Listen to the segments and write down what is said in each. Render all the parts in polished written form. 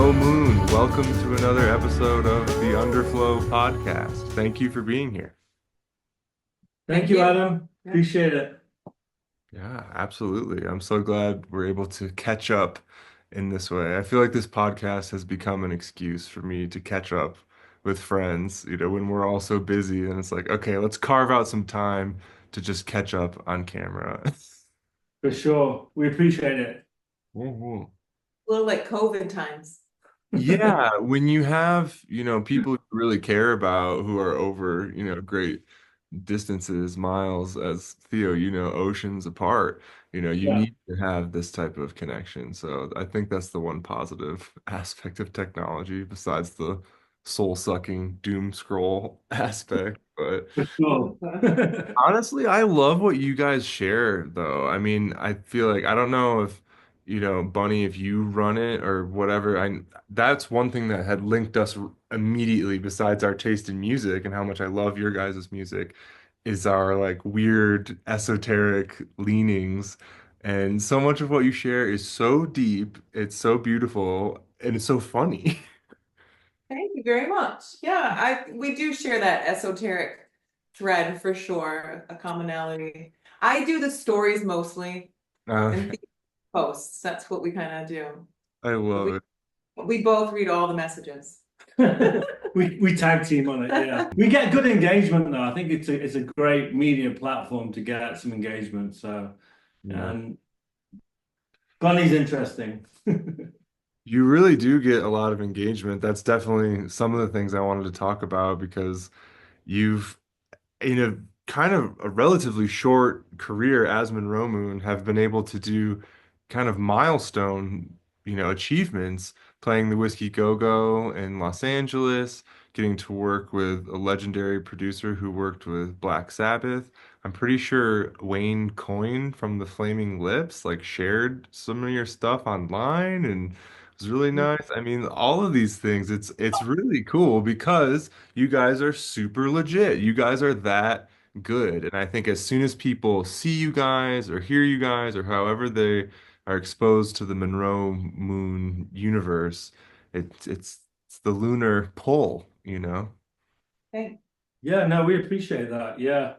Monroe Moon. Welcome to another episode of the Underflow Podcast. Thank you for being here. Thank Thank you, you. Adam. Yeah. Appreciate it. Yeah, absolutely. I'm so glad we're able to catch up in this way. I feel like this podcast has become an excuse for me to catch up with friends, when we're all so busy and it's like, okay, let's carve out some time to just catch up on camera. For sure. We appreciate it. Mhm. A little like COVID times. Yeah, when you have, people you really care about who are over, great distances, miles, as Theo, oceans apart, you Yeah, need to have this type of connection. So I think that's the one positive aspect of technology besides the soul-sucking doom scroll aspect. But for sure. honestly, I love what you guys share, though. I mean, I feel like I don't know if, Bunny, if you run it or whatever. That's one thing that had linked us immediately, besides our taste in music and how much I love your guys' music, is our like weird esoteric leanings. And so much of what you share is so deep, it's so beautiful, and it's so funny. Thank you very much. Yeah, we do share that esoteric thread for sure, a commonality. I do the stories mostly Uh, and the posts. That's what we kind of do. I But love we it. we both read all the messages. We tag team on it, yeah. We get good engagement though. I think it's a great media platform to get some engagement. So Yeah. um Bunny's interesting. You really do get a lot of engagement. That's definitely some of the things I wanted to talk about because you've, in a kind of a relatively short career as Monroe Moon, have been able to do kind of milestone, achievements, playing the Whiskey Go-Go in Los Angeles, getting to work with a legendary producer who worked with Black Sabbath. I'm pretty sure Wayne Coyne from the Flaming Lips like shared some of your stuff online and it was really nice. I mean, all of these things, it's really cool because you guys are super legit. You guys are that good. And I think as soon as people see you guys or hear you guys or however they are exposed to the Monroe Moon universe, it's the lunar pull. Thank Yeah, no, we appreciate that. Yeah.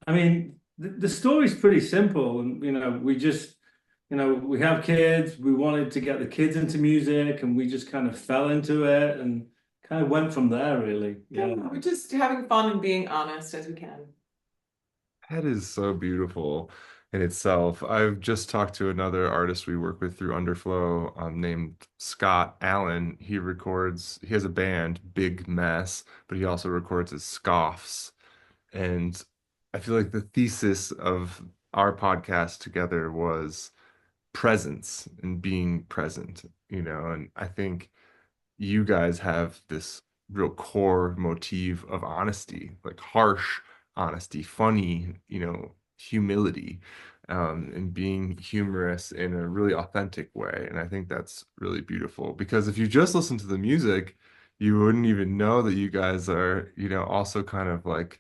I mean, the story's pretty simple, and we just, we have kids. We wanted to get the kids into music, and we just kind of fell into it, and kind of went from there, really. Yeah. We're just having fun and being honest as we can. That is so beautiful in itself. I've just talked to another artist we work with through Underflow, named Scott Allen. He has a band, Big Mess, but he also records as Scoffs. And I feel like the thesis of our podcast together was presence and being present, and I think you guys have this real core motif of honesty, like harsh honesty, funny, humility, and being humorous in a really authentic way. And I think that's really beautiful because if you just listen to the music, you wouldn't even know that you guys are, also kind of like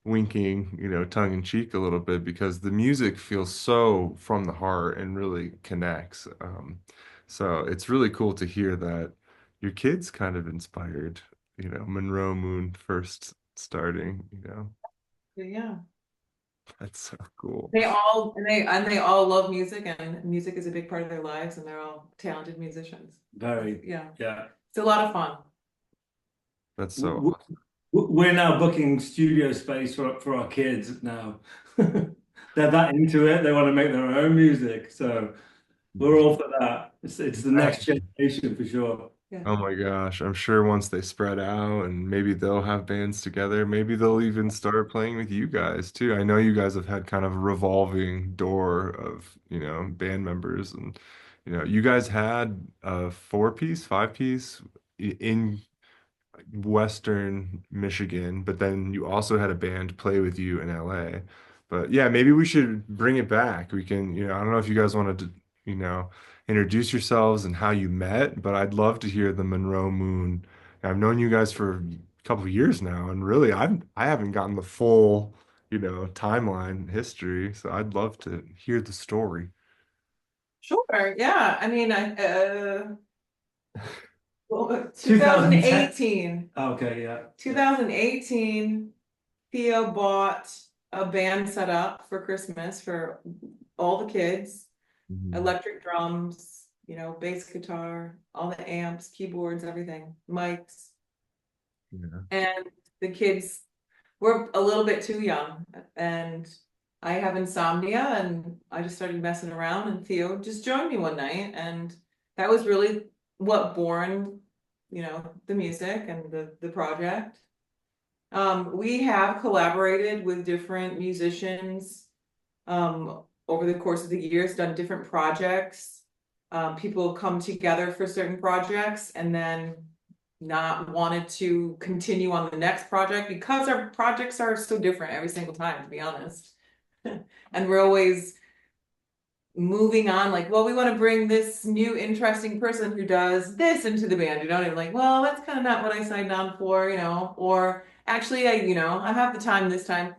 winking, tongue in cheek a little bit because the music feels so from the heart and really connects. So it's really cool to hear that your kids kind of inspired, Monroe Moon first starting. Yeah. That's so cool. They all love music and music is a big part of their lives and they're all talented musicians. Very. Yeah. Yeah. It's a lot of fun. That's so W- awesome. We're now booking studio space for our kids now. They're that into it. They want to make their own music. So we're all for that. It's the next generation for sure. Yeah. Oh my gosh, I'm sure once they spread out and maybe they'll have bands together, maybe they'll even start playing with you guys too. I know you guys have had kind of a revolving door of, band members and you guys had a four-piece, five-piece in Western Michigan, but then you also had a band play with you in LA. But yeah, maybe we should bring it back. We can, I don't know if you guys wanted to, introduce yourselves and how you met, but I'd love to hear the Monroe Moon. I've known you guys for a couple of years now, and really I haven't gotten the full, timeline history, so I'd love to hear the story. Sure. Yeah. I mean, Well, 2010. 2018. Okay, yeah. 2018, Theo bought a band set up for Christmas for all the kids, Mhm. electric drums, bass guitar, all the amps, keyboards, everything, mics. Yeah. And the kids were a little bit too young. And I have insomnia and I just started messing around and Theo just joined me one night. And that was really what born, the music and the project. We have collaborated with different musicians over the course of the years, done different projects. People come together for certain projects and then not wanted to continue on the next project because our projects are so different every single time, to be honest. And we're always moving on, like, well, we want to bring this new interesting person who does this into the band. You know, and I'm like, well, that's kind of not what I signed on for, or actually, I have the time this time.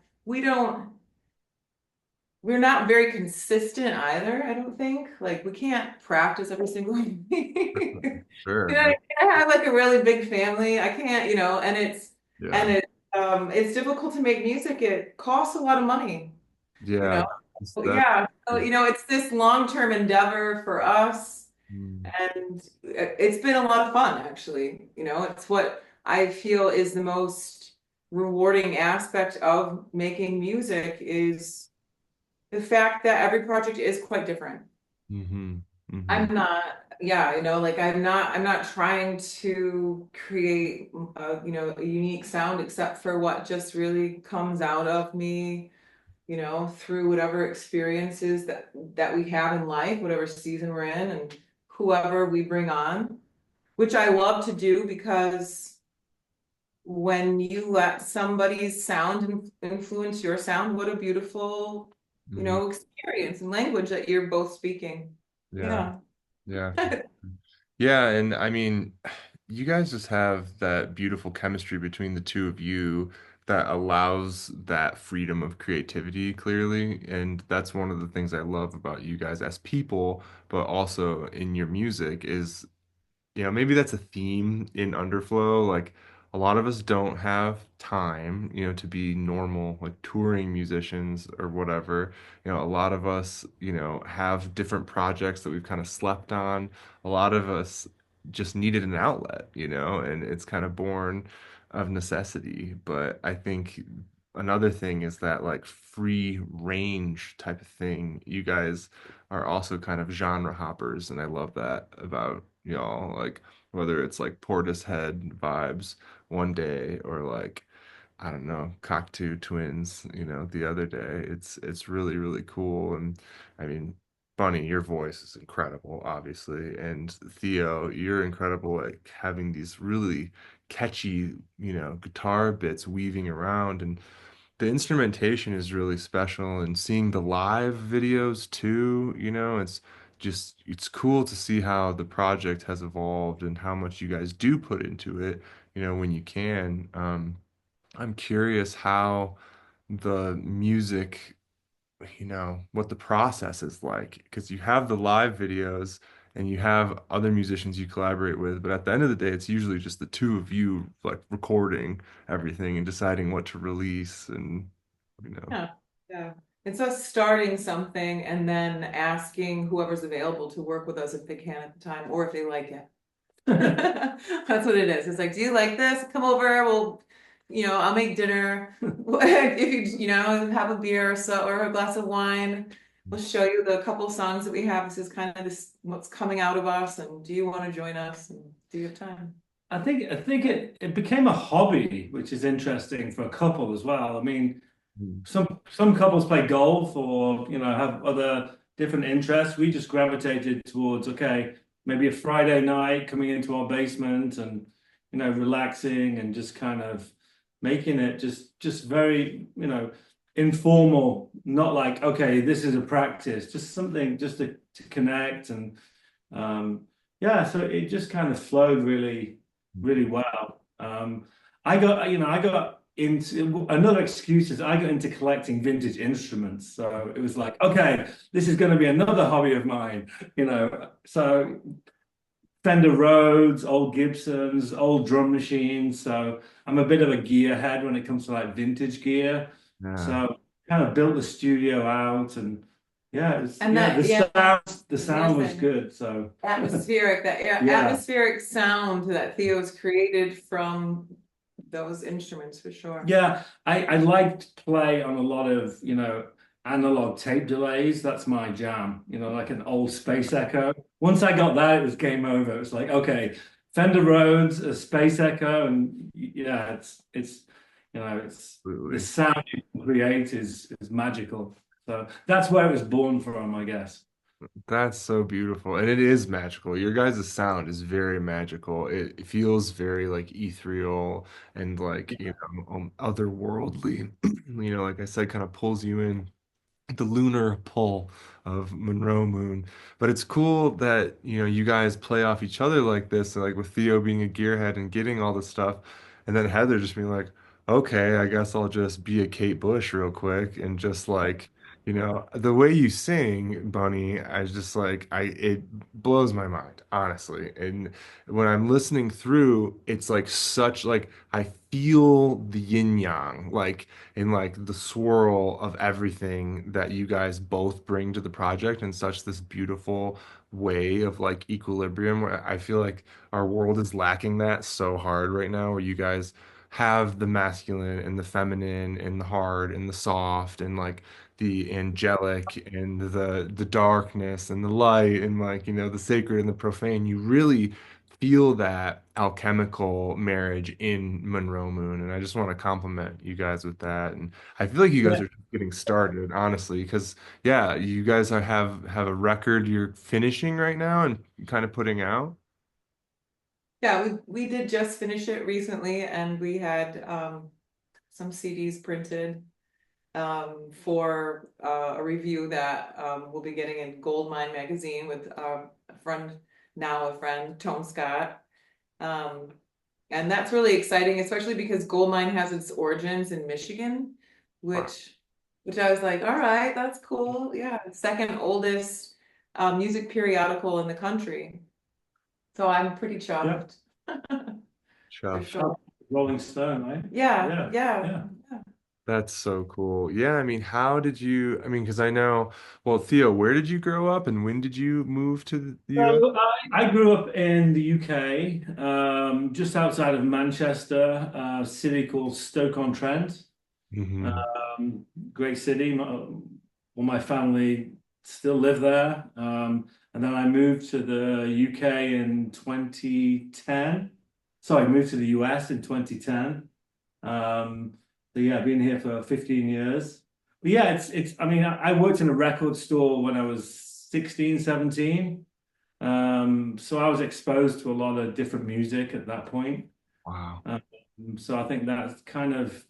We're not very consistent either, I don't think. Like, we can't practice every single week. Sure. I have like a really big family. I can't, and Yeah. it's difficult to make music. It costs a lot of money, you Yeah. know. That. Yeah. So, it's this long-term endeavor for us, Mm. and it's been a lot of fun, actually. It's what I feel is the most rewarding aspect of making music is the fact that every project is quite different. Mhm. Mhm. I'm not, yeah, like I'm not trying to create a unique sound except for what just really comes out of me, through whatever experiences that we have in life, whatever season we're in, and whoever we bring on, which I love to do because when you let somebody's sound influence your sound, what a beautiful, Mhm. experience and language that you're both speaking. Yeah. Yeah. Yeah. Yeah, and I mean, you guys just have that beautiful chemistry between the two of you that allows that freedom of creativity clearly. And that's one of the things I love about you guys as people, but also in your music is maybe that's a theme in Underflow. Like a lot of us don't have time, to be normal, like touring musicians or whatever. A lot of us, have different projects that we've kind of slept on. A lot of us just needed an outlet, and it's kind of born of necessity. But I think another thing is that like free range type of thing. You guys are also kind of genre hoppers, and I love that about y'all. Like whether it's like Portishead vibes one day or like I don't know, Cocteau Twins, the other day. It's really really cool, and I mean. Bunny, your voice is incredible, obviously, and Theo, you're incredible at having these really catchy, guitar bits weaving around, and the instrumentation is really special and seeing the live videos too, it's cool to see how the project has evolved and how much you guys do put into it, when you can. I'm curious how the music, what the process is like, because you have the live videos and you have other musicians you collaborate with, but at the end of the day, it's usually just the two of you like recording everything and deciding what to release and you know. Yeah, yeah. It's us starting something and then asking whoever's available to work with us if they can at the time or if they like it. That's what it is. It's like, do you like this? Come over. I'll make dinner. If have a beer or a glass of wine, we'll show you the couple songs that we have. This is kind of what's coming out of us. And do you want to join us? And do you have time? I think it became a hobby, which is interesting for a couple as well. I mean, Mhm. some couples play golf or have other different interests. We just gravitated towards okay, maybe a Friday night coming into our basement and relaxing and just kind of making it just very informal, not like okay, this is a practice, just something just to connect and yeah, so it just kind of flowed really really well. I got into another excuse is I got into collecting vintage instruments. So it was like, okay, this is going to be another hobby of mine. So Fender Rhodes, old Gibsons, old drum machines. So I'm a bit of a gearhead when it comes to like vintage gear. Yeah. So kind of built the studio out, and And yeah, that, yeah, I the was gonna sound was say good. So atmospheric, that yeah, yeah. atmospheric sound that Theo's created from those instruments for sure. Yeah, I like to play on a lot of, analog tape delays. That's my jam, like an old Space Echo. Once I got that, it was game over. It was like, okay, Fender Rhodes, a Space Echo, and yeah, it's the Absolutely. sound you can create is magical. So that's where it was born from, I guess. That's so beautiful. And it is magical. Your guys' sound is very magical. It feels very like ethereal and like, otherworldly. Like I said, kind of pulls you in the lunar pull of Monroe Moon. But it's cool that, you guys play off each other like this, like with Theo being a gearhead and getting all this stuff, and then Heather just being like, okay, I guess I'll just be a Kate Bush real quick and just like, the way you sing, Bunny, I just like it blows my mind, honestly. And when I'm listening through, it's like such like I feel the yin yang, like in like the swirl of everything that you guys both bring to the project in such this beautiful way of like equilibrium where I feel like our world is lacking that so hard right now where you guys have the masculine and the feminine and the hard and the soft and like the angelic and the darkness and the light and like the sacred and the profane. You really feel that alchemical marriage in Monroe Moon, and I just want to compliment you guys with that. And I feel like you guys Yeah. are just getting started, honestly, because yeah, you guys have a record you're finishing right now and kind of putting out. Yeah, we did just finish it recently, and we had some CDs printed for a review that we'll be getting in Goldmine magazine with a friend, now a friend, Tone Scott. Um, and that's really exciting, especially because Goldmine has its origins in Michigan, Wow. which I was like, all right, that's cool. Yeah, second oldest music periodical in the country. So I'm pretty Yeah. chuffed for Chuffed. sure. Rolling Stone, right? Yeah, Yeah, yeah. yeah. That's so cool. Yeah, I mean, how did you, I mean, because I know, well, Theo, where did you grow up and when did you move to the US? So I grew up in the UK, just outside of Manchester, a city called Stoke-on-Trent. Hmm. Great city. All my family still live there. And then I moved to the UK in 2010. Sorry, moved to the US in 2010. Um, so yeah, I've been here for 15 years. But yeah, I mean, I worked in a record store when I was 16, 17. So I was exposed to a lot of different music at that point. Wow. So I think that's kind of,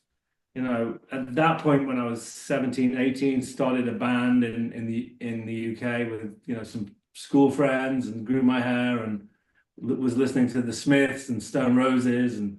at that point when I was 17, 18, started a band in the UK with, some school friends and grew my hair and was listening to the Smiths and Stone Roses and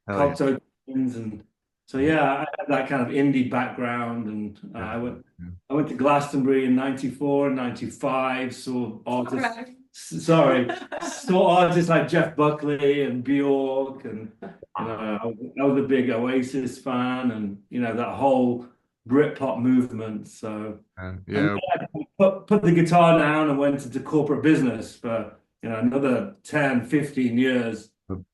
Hell yeah. Cocteau Twins, and so Yeah, yeah, I had that kind of indie background, and I went definitely. Yeah. I went to Glastonbury in '94 and '95, saw All artists. right. Sorry, saw artists like Jeff Buckley and Bjork, and I was a big Oasis fan, and that whole Britpop movement. So, and Yeah. then I put the guitar down and went into corporate business for another 10, 15 years. So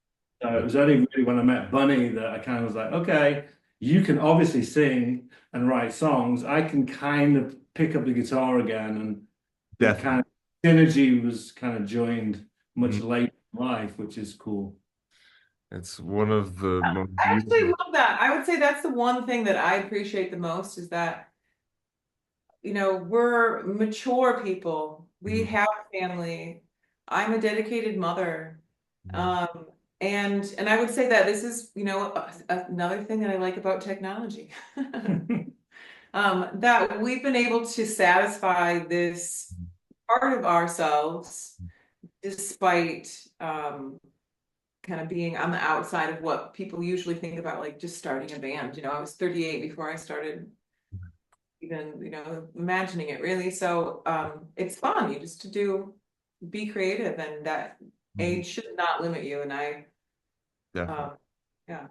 it was only really when I met Bunny that I kind of was like, okay, you can obviously sing and write songs. I can kind of pick up the guitar again, and the Definitely. kind of synergy was kind of joined much Mm. later in life, which is cool. It's one of the I most actually beautiful. love that. I would say that's the one thing that I appreciate the most is that, we're mature people. We Mhm. have family. I'm a dedicated mother. Mhm. Um, and I would say that this is, another thing that I like about technology. That we've been able to satisfy this part of ourselves despite kind of being on the outside of what people usually think about, like just starting a band. I was 38 before I started even, imagining it really. So it's fun. You just to be creative, and that Mhm. age should not limit you. And Definitely. um, yeah,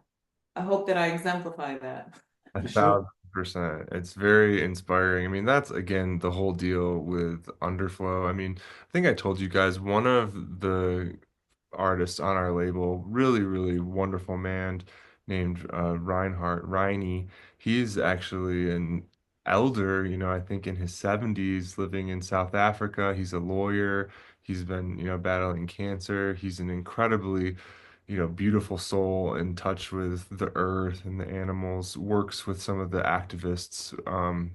I hope that I exemplify that. A For sure. 1000%. It's very inspiring. I mean, that's again the whole deal with Underflow. I mean, I think I told you guys one of the artists on our label, really, really wonderful man named Reinhardt Riney. He's actually an elder, I think in his 70s, living in South Africa. He's a lawyer. He's been, battling cancer. He's an incredibly beautiful soul in touch with the earth and the animals, works with some of the activists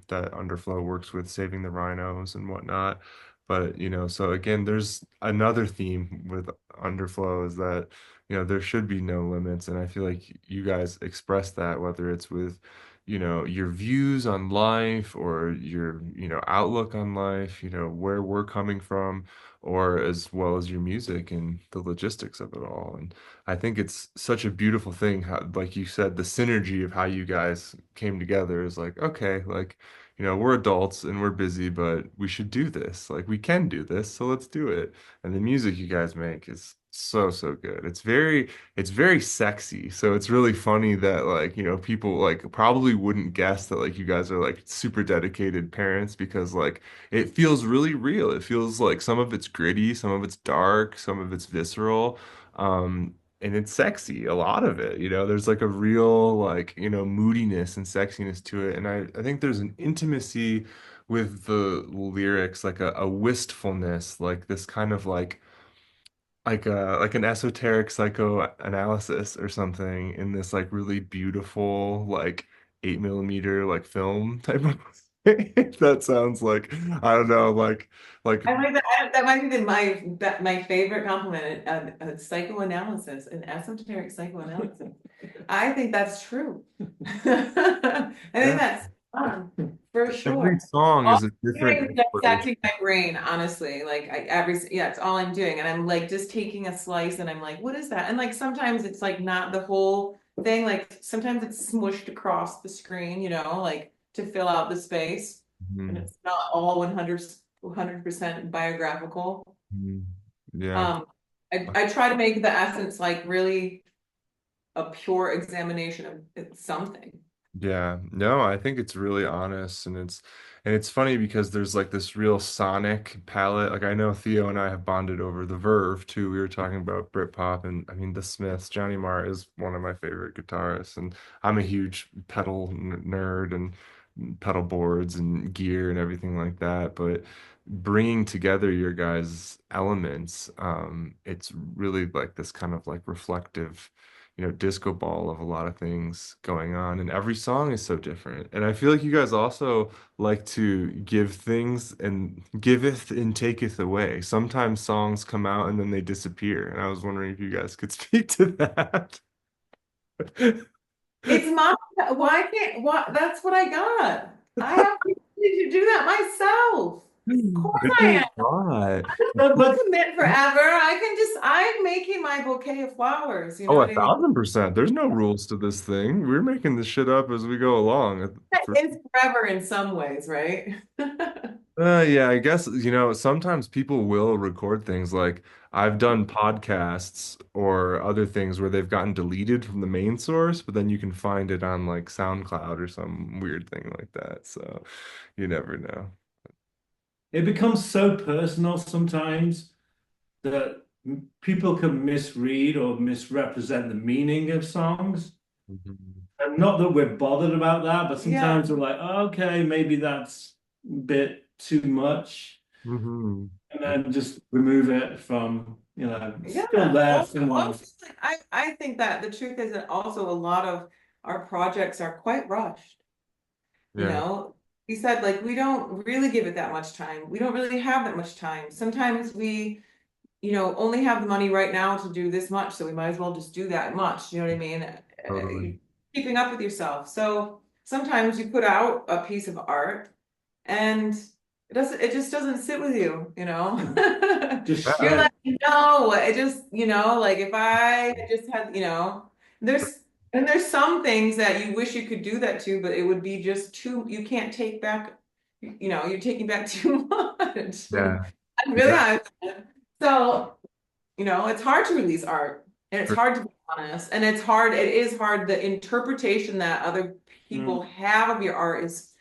that Underflow works with, saving the rhinos and whatnot. But, so again, there's another theme with Underflow is that, there should be no limits. And I feel like you guys express that, whether it's with, your views on life or your, outlook on life, where we're coming from, or as well as your music and the logistics of it all. And I think it's such a beautiful thing how, like you said, the synergy of how you guys came together is like, okay, like, we're adults and we're busy, but we should do this. Like, we can do this, so let's do it. And the music you guys make is so, so good. It's very sexy. So it's really funny that like, people like probably wouldn't guess that like you guys are like super dedicated parents because like it feels really real. It feels like some of it's gritty, some of it's dark, some of it's visceral. And it's sexy, a lot of it, there's like a real like, moodiness and sexiness to it. And I think there's an intimacy with the lyrics, like a wistfulness, like this kind of like an esoteric psychoanalysis or something in this like really beautiful like 8 millimeter like film type of that sounds like I don't know like I like that. That might be my favorite compliment. A psychoanalysis, an esoteric psychoanalysis. I think that's true. I think yeah, that's fun for every sure. song All is a I'm doing different is inspiration. dissecting my brain, honestly. Like yeah, it's all I'm doing. And I'm like just taking a slice and I'm like, what is that? And like sometimes it's like not the whole thing. Like sometimes it's smushed across the screen, like to fill out the space. And Mhm, it's not all 100% biographical. mhm. Yeah. Um, I try to make the essence like really a pure examination of something. Yeah, no, I think it's really honest and it's funny because there's like this real sonic palette. Like I know Theo and I have bonded over the Verve too. We were talking about Britpop and I mean the Smiths. Johnny Marr is one of my favorite guitarists and I'm a huge pedal nerd and pedal boards and gear and everything like that. But bringing together your guys' elements, it's really like this kind of like reflective disco ball of a lot of things going on, and every song is so different. And I feel like you guys also like to give things and giveth and taketh away. Sometimes songs come out and then they disappear, and I was wondering if you guys could speak to that. It's my, why can't, what, that's what I got. I have to do that myself. Of course It's I a am. lot. But commit forever. I'm making my bouquet of flowers. You know Oh, what a I mean? 1000%. There's no rules to this thing. We're making this shit up as we go along. For It's forever in some ways, right? Yeah, I guess, sometimes people will record things like I've done podcasts or other things where they've gotten deleted from the main source, but then you can find it on like SoundCloud or some weird thing like that. So you never know. It becomes so personal sometimes that people can misread or misrepresent the meaning of songs. Mhm. And not that we're bothered about that, but Yeah. sometimes we're like, "Oh, okay, maybe that's a bit too much." Mhm. And then just remove it from, it's still Yeah. there Also, somewhere. also, I think that the truth is that also a lot of our projects are quite rushed. You Yeah, know, he said like we don't really give it that much time. We don't really have that much time. Sometimes we, only have the money right now to do this much, so we might as well just do that much. You know what I mean? totally. Keeping up with yourself. So sometimes you put out a piece of art and it just doesn't sit with you, you know? Just You're Yeah. share. like, no, it just, like if I just had, there's there's some things that you wish you could do that to, but it would be just too, you can't take back, you're taking back too much. Yeah. I'm really Yeah. high. So it's hard to release art, and it's hard to be honest, and it is hard. The interpretation that other people have of your art is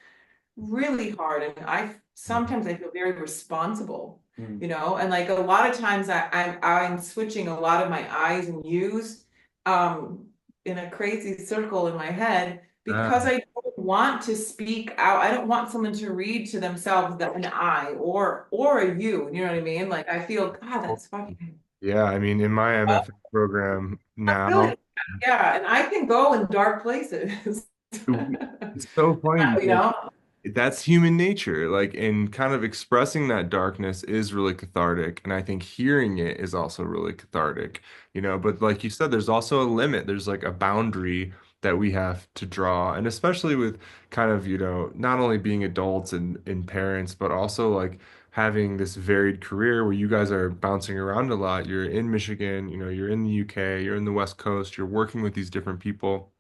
really hard. And sometimes I feel very responsible, and like a lot of times I'm switching a lot of my I's and U's in a crazy circle in my head because I don't want to speak out. I don't want someone to read to themselves that an I or a you. You know what I mean? Like I feel, God, that's fucking Yeah, I mean, in my MFA program now, really, yeah, and I can go in dark places. it's so funny You because know? that's human nature. Like, and kind of expressing that darkness is really cathartic. And I think hearing it is also really cathartic, but like you said, there's also a limit. There's like a boundary that we have to draw. And especially with kind of, not only being adults and parents, but also like having this varied career where you guys are bouncing around a lot. You're in Michigan, you're in the UK, you're in the West Coast, you're working with these different people.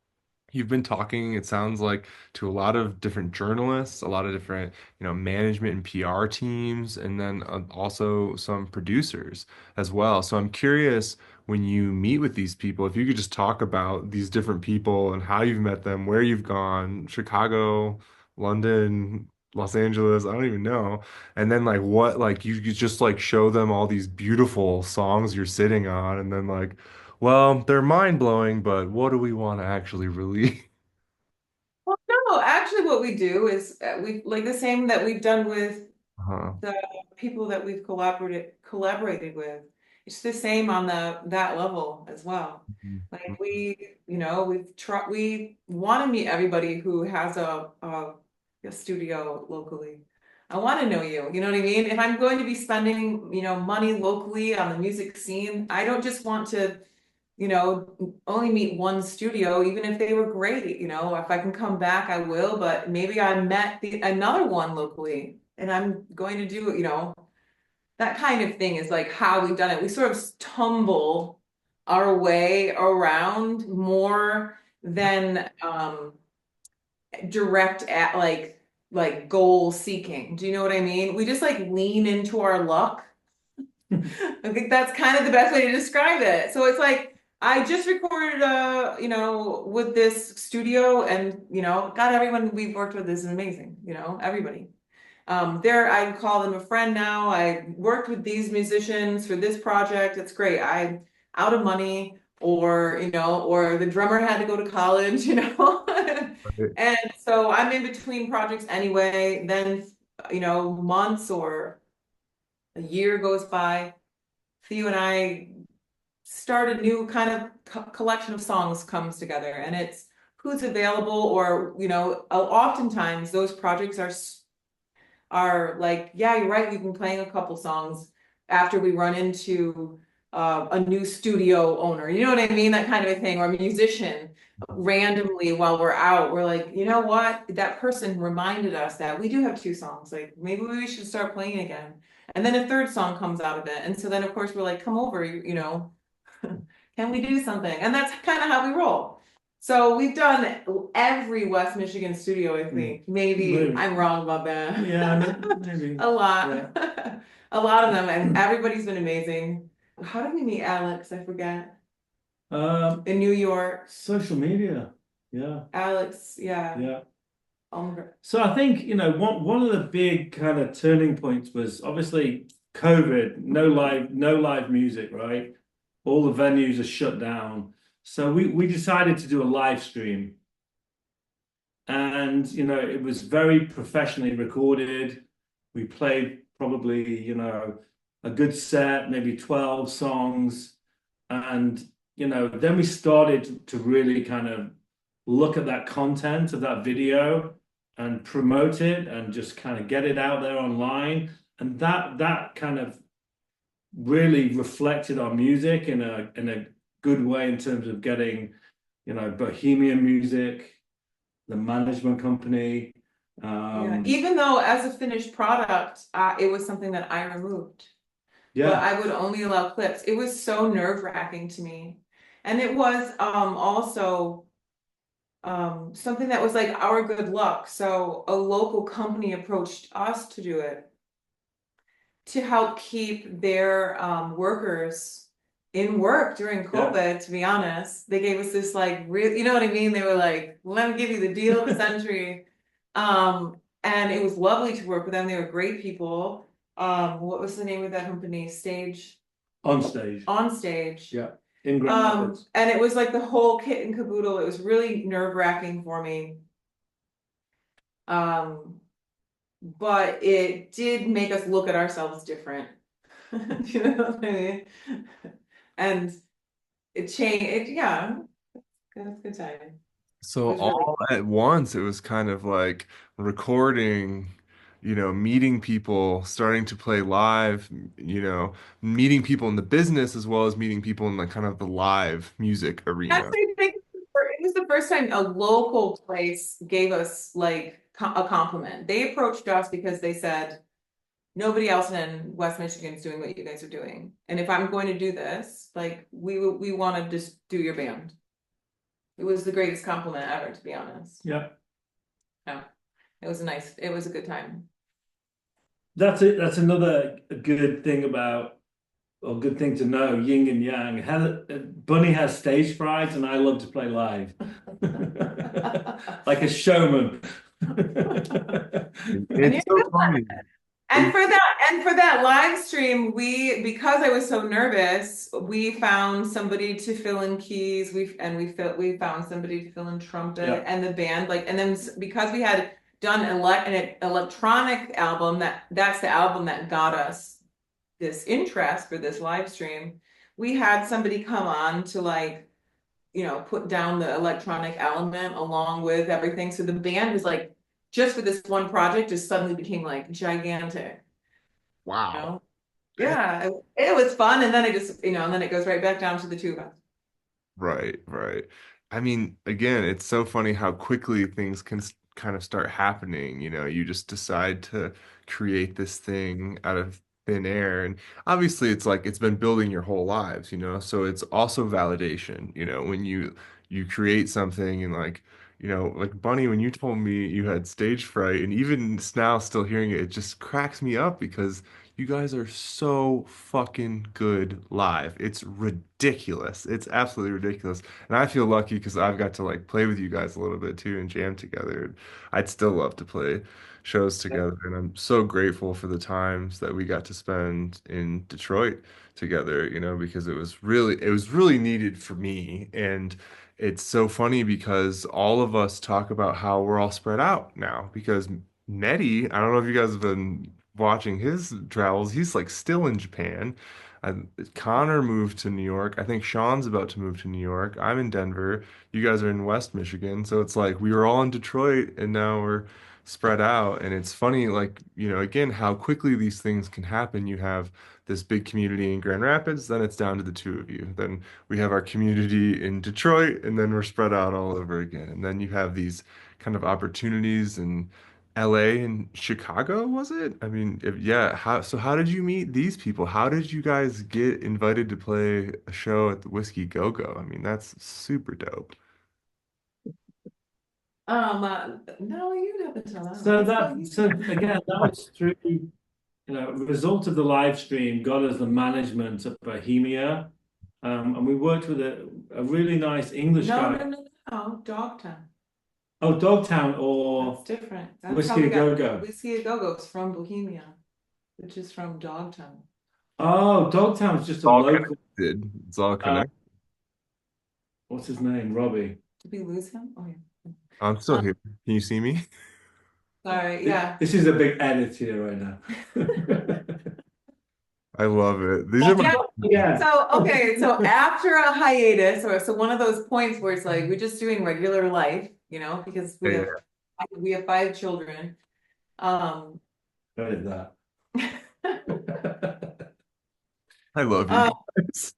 You've been talking, it sounds like, to a lot of different journalists, a lot of different, management and PR teams, and then also some producers as well. So I'm curious when you meet with these people, if you could just talk about these different people and how you've met them, where you've gone, Chicago, London, Los Angeles, I don't even know. And then like what, like you just like show them all these beautiful songs you're sitting on, and then like, well, they're mind blowing, but what do we want to actually release? Well, no, actually, what we do is we like the same that we've done with Uh-huh. the people that we've collaborated with. It's the same on that level as well. Like we want to meet everybody who has a studio locally. I want to know you. You know what I mean? If I'm going to be spending, money locally on the music scene, I don't just want to only meet one studio, even if they were great, if I can come back, I will, but maybe I met another one locally and I'm going to do, that kind of thing is like how we've done it. We sort of tumble our way around more than direct at like goal seeking. Do you know what I mean? We just like lean into our luck. I think that's kind of the best way to describe it. So it's like I just recorded with this studio and God, everyone we've worked with is amazing, everybody. I call them a friend now. I worked with these musicians for this project. It's great. I'm out of money or the drummer had to go to college, Right. And so I'm in between projects anyway. Then, months or a year goes by. Theo and I start a new kind of collection of songs comes together, and it's who's available, or oftentimes those projects are like, yeah, you're right, we've been playing a couple songs after we run into a new studio owner, you know what I mean, that kind of a thing, or a musician randomly while we're out, we're like, you know what, that person reminded us that we do have two songs, like maybe we should start playing again. And then a third song comes out of it, and so then of course we're like, come over, can we do something? And that's kind of how we roll. So we've done every West Michigan studio, I think. Maybe I'm wrong about that. Yeah, maybe. A lot. Yeah. A lot of them, and everybody's been amazing. How did we meet Alex? I forget. In New York. Social media. Yeah. Alex, yeah. Yeah. Um, So I think, one of the big kind of turning points was obviously COVID, no live music, right? All the venues are shut down. So we decided to do a live stream. And, it was very professionally recorded. We played probably, a good set, maybe 12 songs. And, then we started to really kind of look at that content of that video and promote it and just kind of get it out there online. And that kind of really reflected our music in a good way in terms of getting, Bohemian Music, the management company. yeah. Even though as a finished product, it was something that I removed. But Yeah, I would only allow clips. It was so nerve-wracking to me. And it was also something that was like our good luck. So a local company approached us to do it to help keep their workers in work during Yeah. COVID, to be honest. They gave us this like real, you know what I mean? They were like, let me give you the deal of the century. And it was lovely to work with them. They were great people. What was the name of that company? On stage. On Stage. Yeah. In Grand Rapids. And it was like the whole kit and caboodle. It was really nerve-wracking for me. But it did make us look at ourselves different. You know what I mean? And it changed it, yeah. That's good timing. It So was really all at once, it was kind of like recording, meeting people, starting to play live, meeting people in the business as well as meeting people in like kind of the live music arena. actually I think it was the first time a local place gave us like a compliment. They approached us because they said, nobody else in West Michigan is doing what you guys are doing. And if I'm going to do this, like we want to just do your band. It was the greatest compliment ever, to be honest. Yeah. Yeah. It was a good time. That's it. That's another good thing about, or good thing to know, yin and yang. Bunny has stage fright, and I love to play live. Like a showman. And It's so funny. and for that live stream, because I was so nervous, we found somebody to fill in keys. We found somebody to fill in trumpet, Yeah. and the band and then because we had done an electronic album, that's the album that got us this interest for this live stream. We had somebody come on to put down the electronic element along with everything. So the band was like, just for this one project, just suddenly became like gigantic. Wow. You know? Yeah, it was fun. And then and then it goes right back down to the two of us. Right, right. I mean, again, it's so funny how quickly things can kind of start happening. You just decide to create this thing out of thin air. And obviously, it's like it's been building your whole lives. So it's also validation, when you create something and like Bunny, when you told me you had stage fright, and even now still hearing it, it just cracks me up because you guys are so fucking good live. It's ridiculous. It's absolutely ridiculous. And I feel lucky because I've got to like play with you guys a little bit too and jam together. I'd still love to play shows together. And I'm so grateful for the times that we got to spend in Detroit together, because it was really needed for me. And it's so funny because all of us talk about how we're all spread out now because Mehdi, I don't know if you guys have been watching his travels. He's like still in Japan. Connor moved to New York. I think Sean's about to move to New York. I'm in Denver. You guys are in West Michigan. So it's like we were all in Detroit and now we're spread out. And it's funny, like, again, how quickly these things can happen. You have this big community in Grand Rapids, then it's down to the two of you. Then we have our community in Detroit, and then we're spread out all over again. And then you have these kind of opportunities and LA and Chicago, was it? I mean, yeah, how did you meet these people? How did you guys get invited to play a show at the Whiskey Go-Go? I mean, that's super dope. No, you have to tell that So one. again, that was through, result of the live stream got us the management of Bohemia. And we worked with a really nice English guy. No, Dogtown. Oh, Dogtown or That's different. That's how Whiskey we A got Go-Go. Whiskey A Go-Go's from Bohemia, which is from Dogtown. Oh, Dogtown's just a All local. connected. It's all Uh, connected. what's his name? Robbie. Did we lose him? Oh yeah. I'm still here. Can you see me? Sorry, yeah. This is a big edit here right now. I love it. These are my Yeah. So after a hiatus, or so one of those points where it's like we're just doing regular life, because we have 5 children. What is that? I love you guys.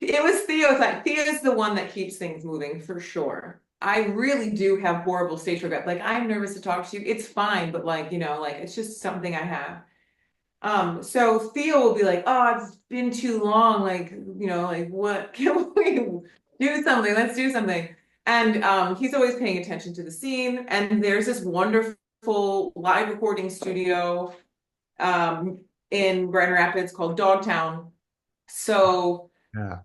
It was Theo's like Theo's the one that keeps things moving for sure. I really do have horrible stage regret. Like I'm nervous to talk to you. It's fine, but it's just something I have. So Theo will be like, oh, it's been too long. What can we do something? Let's do something. And he's always paying attention to the scene. And there's this wonderful live recording studio in Grand Rapids called Dogtown. So Yeah.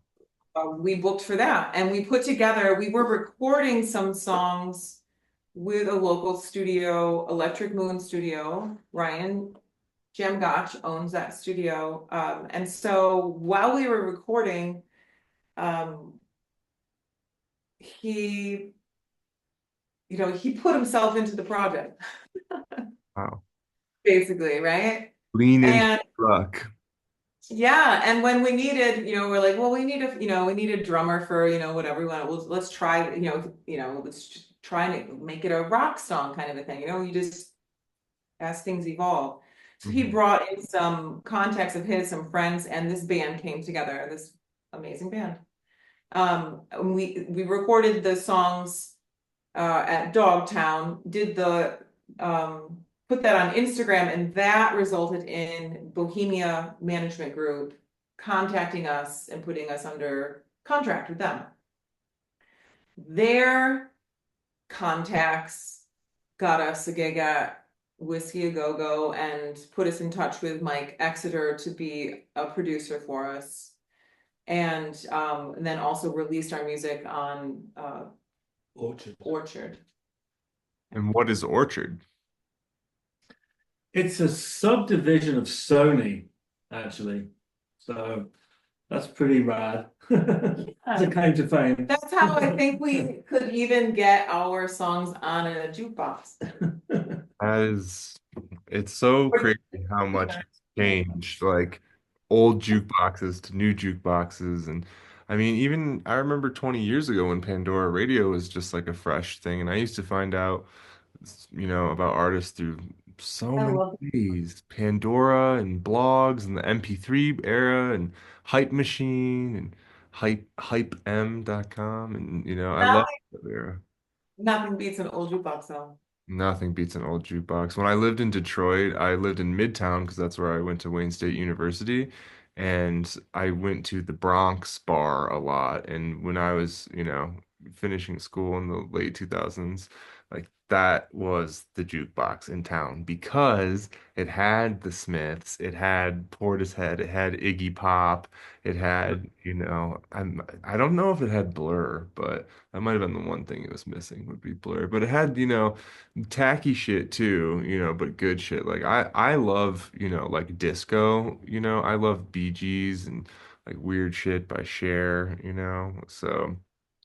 we booked for that, and we were recording some songs with a local studio, Electric Moon Studio. Ryan Jamgotch owns that studio. And so while we were recording, um, he, he put himself into the project, Wow. basically, right? Lean into And the truck. yeah, and when we needed, we're like, well, we need a drummer for, whatever we want. Well, let's try, let's just try and make it a rock song kind of a thing. You just as things evolve. So he Mhm. brought in some contacts of his, some friends, and this band came together, this amazing band. And we recorded the songs at Dogtown, did the put that on Instagram, and that resulted in Bohemia Management Group contacting us and putting us under contract with them. Their contacts got us a gig at Whiskey A Go Go and put us in touch with Mike Exeter to be a producer for us. And then also released our music on Orchard. And what is Orchard? It's a subdivision of Sony, actually. So that's pretty rad. It's a claim to fame. That's how I think we could even get our songs on a jukebox. That is, it's so crazy how much it's changed. Like old jukeboxes to new jukeboxes. And I mean, even I remember 20 years ago when Pandora Radio was just like a fresh thing. And I used to find out, about artists through so I many love ways. Pandora and blogs and the MP3 era and Hype Machine and hypem.com. And, I love Nothing, that era. nothing beats an old jukebox though. Nothing beats an old jukebox. When I lived in Detroit, I lived in Midtown because that's where I went to Wayne State University. And I went to the Bronx bar a lot. And when I was, finishing school in the late 2000s, like that was the jukebox in town because it had the Smiths, it had Portishead, it had Iggy Pop, it had, I don't know if it had Blur, but that might have been the one thing it was missing would be Blur. But it had, tacky shit too, but good shit. Like I love, like disco, I love Bee Gees and like weird shit by Cher. So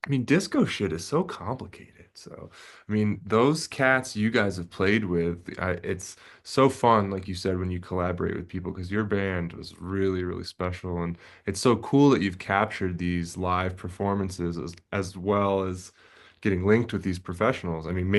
I mean disco shit is so complicated. So I mean those cats you guys have played with, it's so fun, like you said, when you collaborate with people because your band was really, really special and it's so cool that you've captured these live performances as well as getting linked with these professionals. I mean,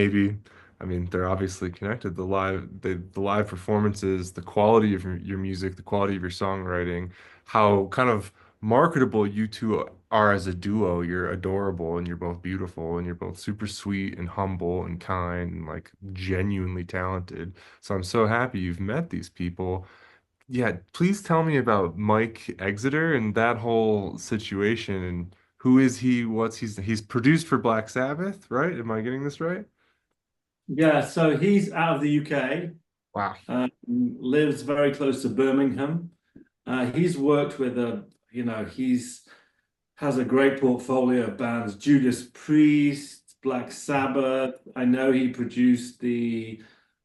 they're obviously connected. The live performances, the quality of your music, the quality of your songwriting, how kind of marketable you two are as a duo. You're adorable and you're both beautiful and you're both super sweet and humble and kind and like genuinely talented. So I'm so happy you've met these people. Yeah, please tell me about Mike Exeter and that whole situation and who is he? He's produced for Black Sabbath, right? Am I getting this right? Yeah, so he's out of the UK, Wow. lives very close to Birmingham. He's worked with he's has a great portfolio of bands, Judas Priest, Black Sabbath. I know he produced the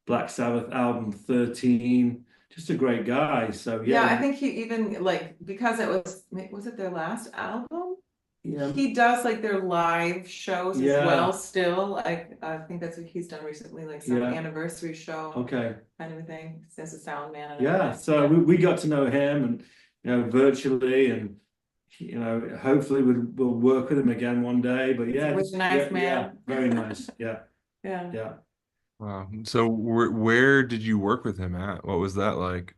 Black Sabbath album 13. Just a great guy. So Yeah, yeah, I think he even like because was it their last album? yeah, He does like their live shows as well yeah, still. I think that's what he's done recently, like some yeah. anniversary show Okay. kind of a thing, since the sound man and Yeah. everything. So Yeah. we got to know him and virtually and hopefully we'll work with him again one day. But He's a yeah, really yeah, nice yeah, man. very nice. Yeah, Yeah. yeah. Wow. So where did you work with him at? What was that like?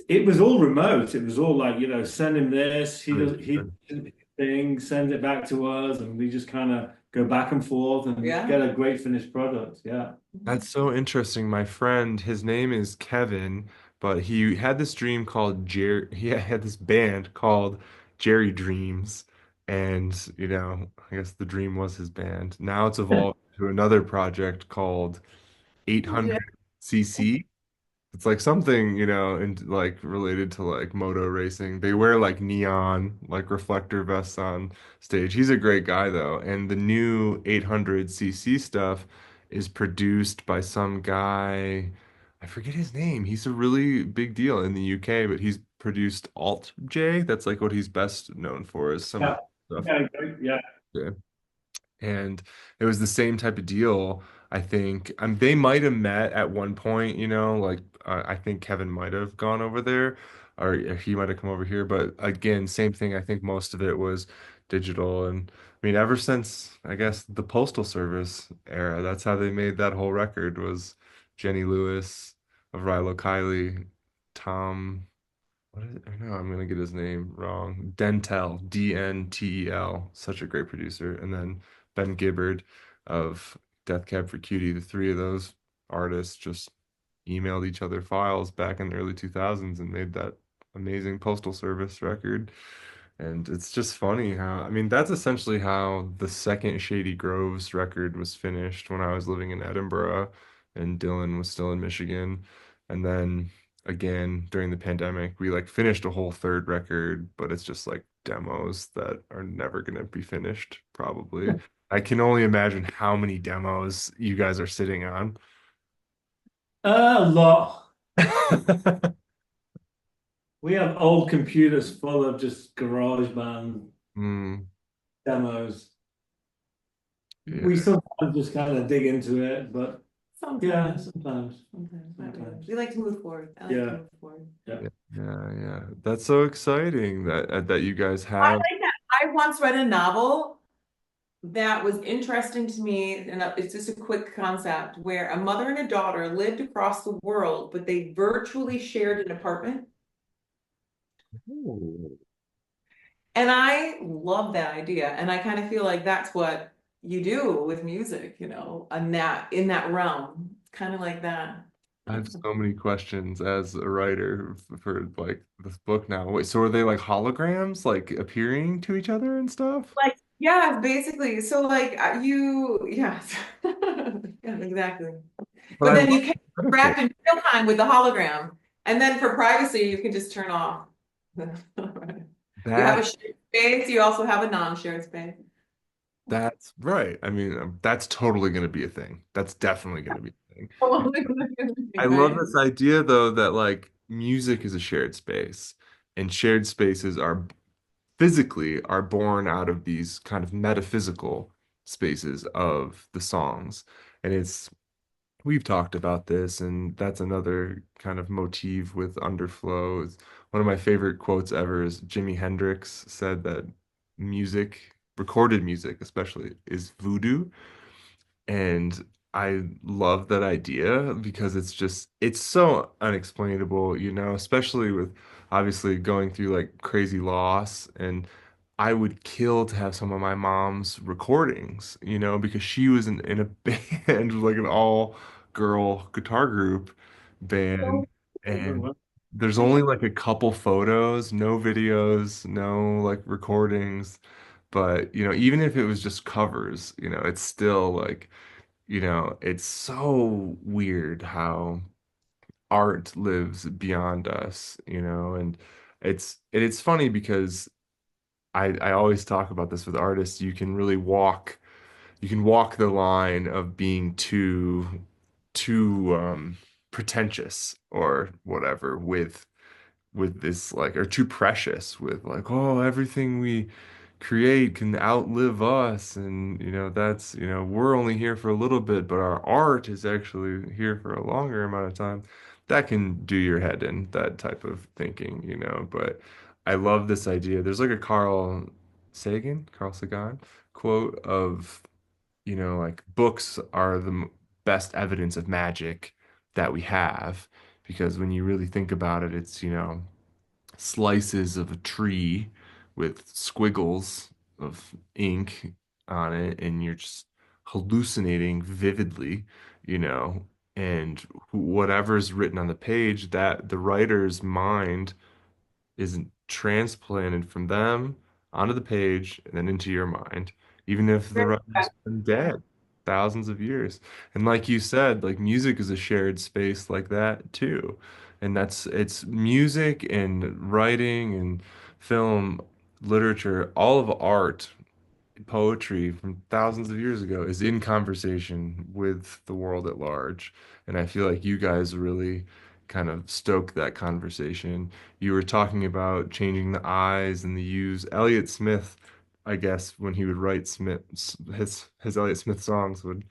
It was all remote. It was all like, send him this, he Good. does his thing, sends it back to us, and we just kind of go back and forth and Yeah. get a great finished product. Yeah. That's so interesting. My friend, his name is Kevin, but he had this dream called Jerry. He had this band called Jerry Dreams. And, I guess the dream was his band. Now it's evolved to another project called Yeah. 800cc. It's like something, and like related to like moto racing. They wear like neon, like reflector vests on stage. He's a great guy though. And the new 800cc stuff is produced by some guy. I forget his name. He's a really big deal in the UK, but he's produced Alt J. That's like what he's best known for is some of Yeah. the stuff. Yeah. Yeah. Yeah. And it was the same type of deal. I think they might have met at one point, like I think Kevin might have gone over there or he might have come over here. But again, same thing. I think most of it was digital. And I mean, ever since I guess the Postal Service era, that's how they made that whole record was Jenny Lewis of Rilo Kiley, Tom. What is it? No, I'm gonna get his name wrong. Dentel, Dntel, such a great producer. And then Ben Gibbard of Death Cab for Cutie. The three of those artists just emailed each other files back in the early 2000s and made that amazing Postal Service record. And it's just funny how, I mean, that's essentially how the second Shady Groves record was finished when I was living in Edinburgh and Dylan was still in Michigan. And then again, during the pandemic, we like finished a whole third record, but it's just like demos that are never going to be finished, probably. I can only imagine how many demos you guys are sitting on. A lot. We have old computers full of just GarageBand Mm, demos. We yeah, sometimes just kind of dig into it, but yeah, Sometimes, sometimes. sometimes, not really. Sometimes. We like to move forward. I like to Yeah. move forward. Yeah. yeah, yeah. That's so exciting that you guys I have. like that. I once read a novel that was interesting to me, and it's just a quick concept where a mother and a daughter lived across the world, but they virtually shared an apartment. Ooh. And I love that idea. And I kind of feel like that's what you do with music, and that in that realm, kind of like that. I have so many questions as a writer for like this book now. Wait, so are they like holograms, like appearing to each other and stuff? Like, yeah, basically. So like yes. Yeah, exactly. But But I then love you can the metaphor. interact in real time with the hologram. And then for privacy, you can just turn off. You have a That shared space, you also have a non-shared space. that's right. I mean, that's totally going to be a thing. That's definitely going to be a thing. I love Right? this idea though that like music is a shared space and shared spaces are physically are born out of these kind of metaphysical spaces of the songs. And we've talked about this, and that's another kind of motif with Underflow. One of my favorite quotes ever is Jimi Hendrix said that music, recorded music especially, is voodoo. And I love that idea because it's so unexplainable, especially with obviously going through like crazy loss. And I would kill to have some of my mom's recordings, because she was in a band, like an all girl guitar group band. And there's only like a couple photos, no videos, no like recordings. But, even if it was just covers, it's still like it's so weird how art lives beyond us, and it's funny because I always talk about this with artists. You can walk the line of being too pretentious or whatever with this like or too precious with like oh everything we create can outlive us and that's we're only here for a little bit but our art is actually here for a longer amount of time that can do your head in that type of thinking but I love this idea there's like a Carl Sagan quote of like books are the best evidence of magic that we have because when you really think about it it's slices of a tree with squiggles of ink on it, and you're just hallucinating vividly, you know, and whatever's written on the page, that the writer's mind isn't transplanted from them onto the page and then into your mind, even if the Very writer's been dead. thousands of years. And like you said, like music is a shared space like that too. And it's music and writing and film, literature, all of art, poetry from thousands of years ago is in conversation with the world at large. And I feel like you guys really kind of stoked that conversation. You were talking about changing the I's and the U's. Elliott Smith, I guess, when he would write Smith, his Elliott Smith songs would,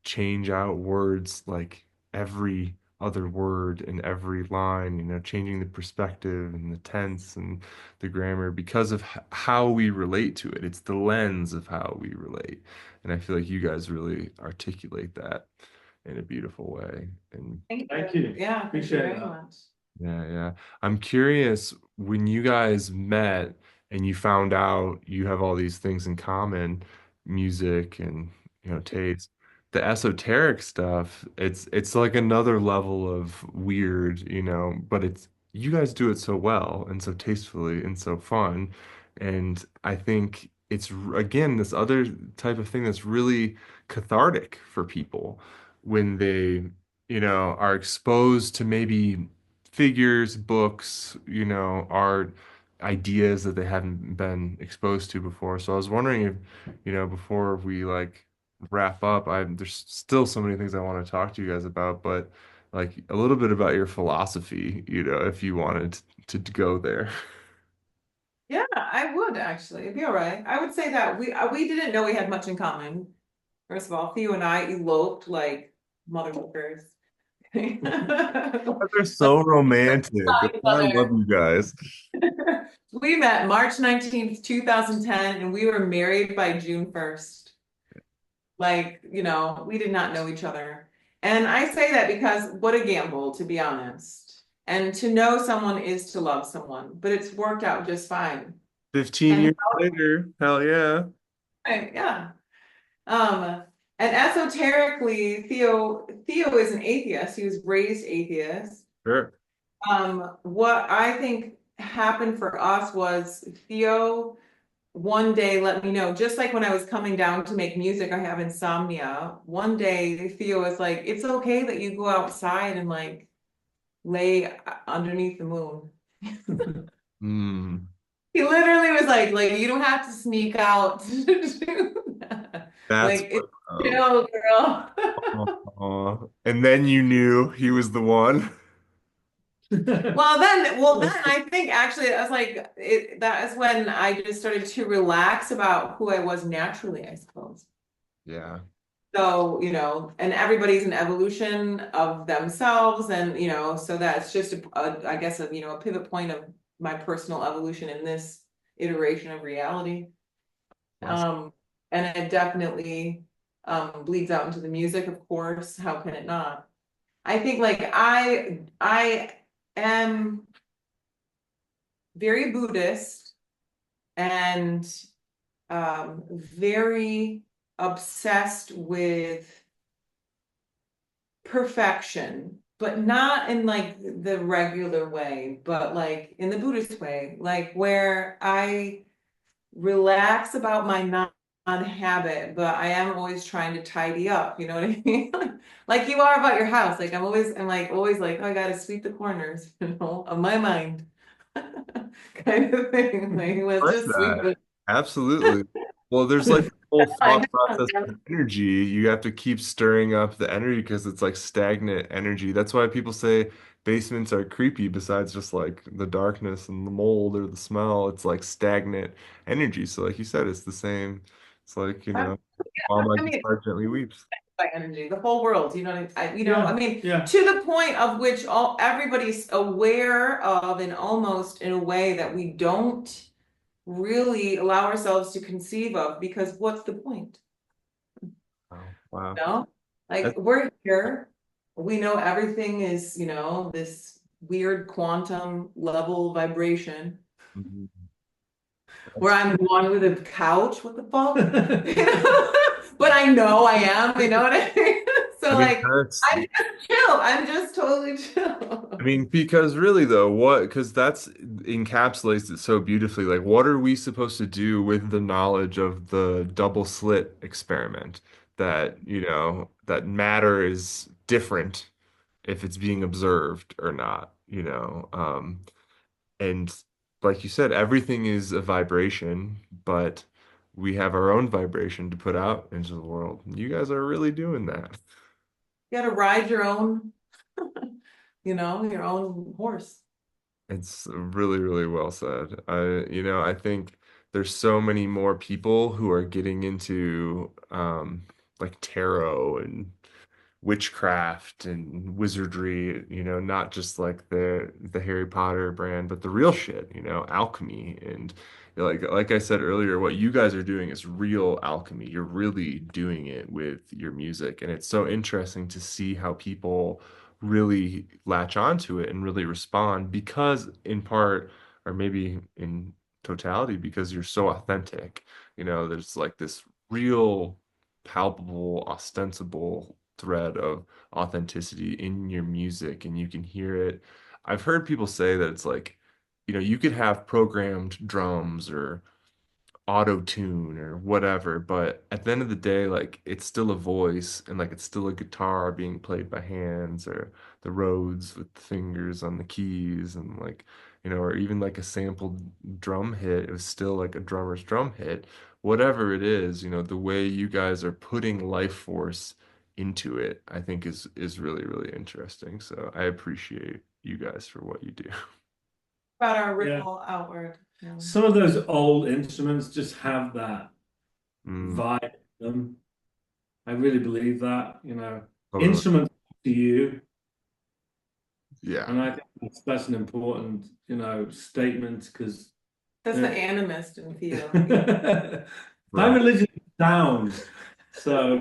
change out words like every other word in every line, changing the perspective and the tense and the grammar because of how we relate to it. It's the lens of how we relate. And I feel like you guys really articulate that in a beautiful way. And Thank you. Yeah, thank you Appreciate very that. much. yeah, yeah. I'm curious when you guys met and you found out you have all these things in common, music and taste. The esoteric stuff, it's like another level of weird, but it's you guys do it so well and so tastefully and so fun. And I think it's again this other type of thing that's really cathartic for people when they, are exposed to maybe figures, books, art, ideas that they hadn't been exposed to before. So I was wondering if, before we like wrap up, there's still so many things I want to talk to you guys about, but like a little bit about your philosophy, if you wanted to go there. Yeah, I would actually. It'd be all right. I would say that we didn't know we had much in common. First of all, Theo and I eloped like motherfuckers. They're so romantic. Saw That's each why I love other. you guys. We met March 19th, 2010, and we were married by June 1st. Like, we did not know each other. And I say that because what a gamble, to be honest. And to know someone is to love someone, but it's worked out just fine. 15 And years later, hell yeah. yeah. Um, and esoterically, Theo is an atheist. He was raised atheist. Sure. What I think happened for us was Theo one day let me know, just like when I was coming down to make music, I have insomnia. One day Theo was like, it's okay that you go outside and like lay underneath the moon. Mm, He literally was like you don't have to sneak out to do that. that's Like it's what, oh, chill, girl. and then you knew he was the one. Well then I think actually I was like that is when I just started to relax about who I was naturally, I suppose. Yeah. So, and everybody's an evolution of themselves, and so that's just I guess a pivot point of my personal evolution in this iteration of reality. Awesome. And it definitely bleeds out into the music, of course. How can it not? I think like I am very Buddhist and very obsessed with perfection, but not in like the regular way, but like in the Buddhist way, like where I relax about my non-habit, but I am always trying to tidy up, you know what I mean? Like you are about your house. Like I'm like always like, oh, I gotta sweep the corners, of my mind. Kind of thing. Like, let's Like just sweep that. it. Absolutely. Well, there's like a whole I thought process of energy. You have to keep stirring up the energy because it's like stagnant energy. That's why people say basements are creepy, besides just like the darkness and the mold or the smell. It's like stagnant energy. So, like you said, it's the same. It's like, know. Mom, I I just mean, heart gently weeps. by energy, the whole world, you know what I Yeah, mean, yeah. to the point of which everybody's aware of, and almost in a way that we don't really allow ourselves to conceive of, because what's the point? Oh, wow. No, like That's, we're here, we know everything is, this weird quantum level vibration mhm. where I'm one with a couch. What the fuck? But I know I am, you know what I mean? So I mean, like I'm just chill. I'm just totally chill. because really though, because that's encapsulates it so beautifully. Like, what are we supposed to do with the knowledge of the double slit experiment? that, that matter is different if it's being observed or not, and like you said, everything is a vibration, but we have our own vibration to put out into the world. You guys are really doing that. You gotta ride your own, your own horse. It's really, really well said. I think there's so many more people who are getting into like tarot and witchcraft and wizardry, not just like the Harry Potter brand, but the real shit, alchemy and like I said earlier, what you guys are doing is real alchemy. You're really doing it with your music, and it's so interesting to see how people really latch onto it and really respond because in part, or maybe in totality, because you're so authentic. There's like this real palpable, ostensible thread of authenticity in your music, and you can hear it. I've heard people say that it's like, you could have programmed drums or auto tune or whatever, but at the end of the day, like it's still a voice and like it's still a guitar being played by hands or the Rhodes with the fingers on the keys and like, or even like a sampled drum hit, it was still like a drummer's drum hit. Whatever it is, the way you guys are putting life force into it, I think is really, really interesting. So I appreciate you guys for what you do. About our Yeah. ripple outward. Yeah. Some of those old instruments just have that Mm, vibe in them. I really believe that, totally. instruments to you. Yeah. And I think that's an important, statement because That's the animist in Theo. my Right. religion is sound. So,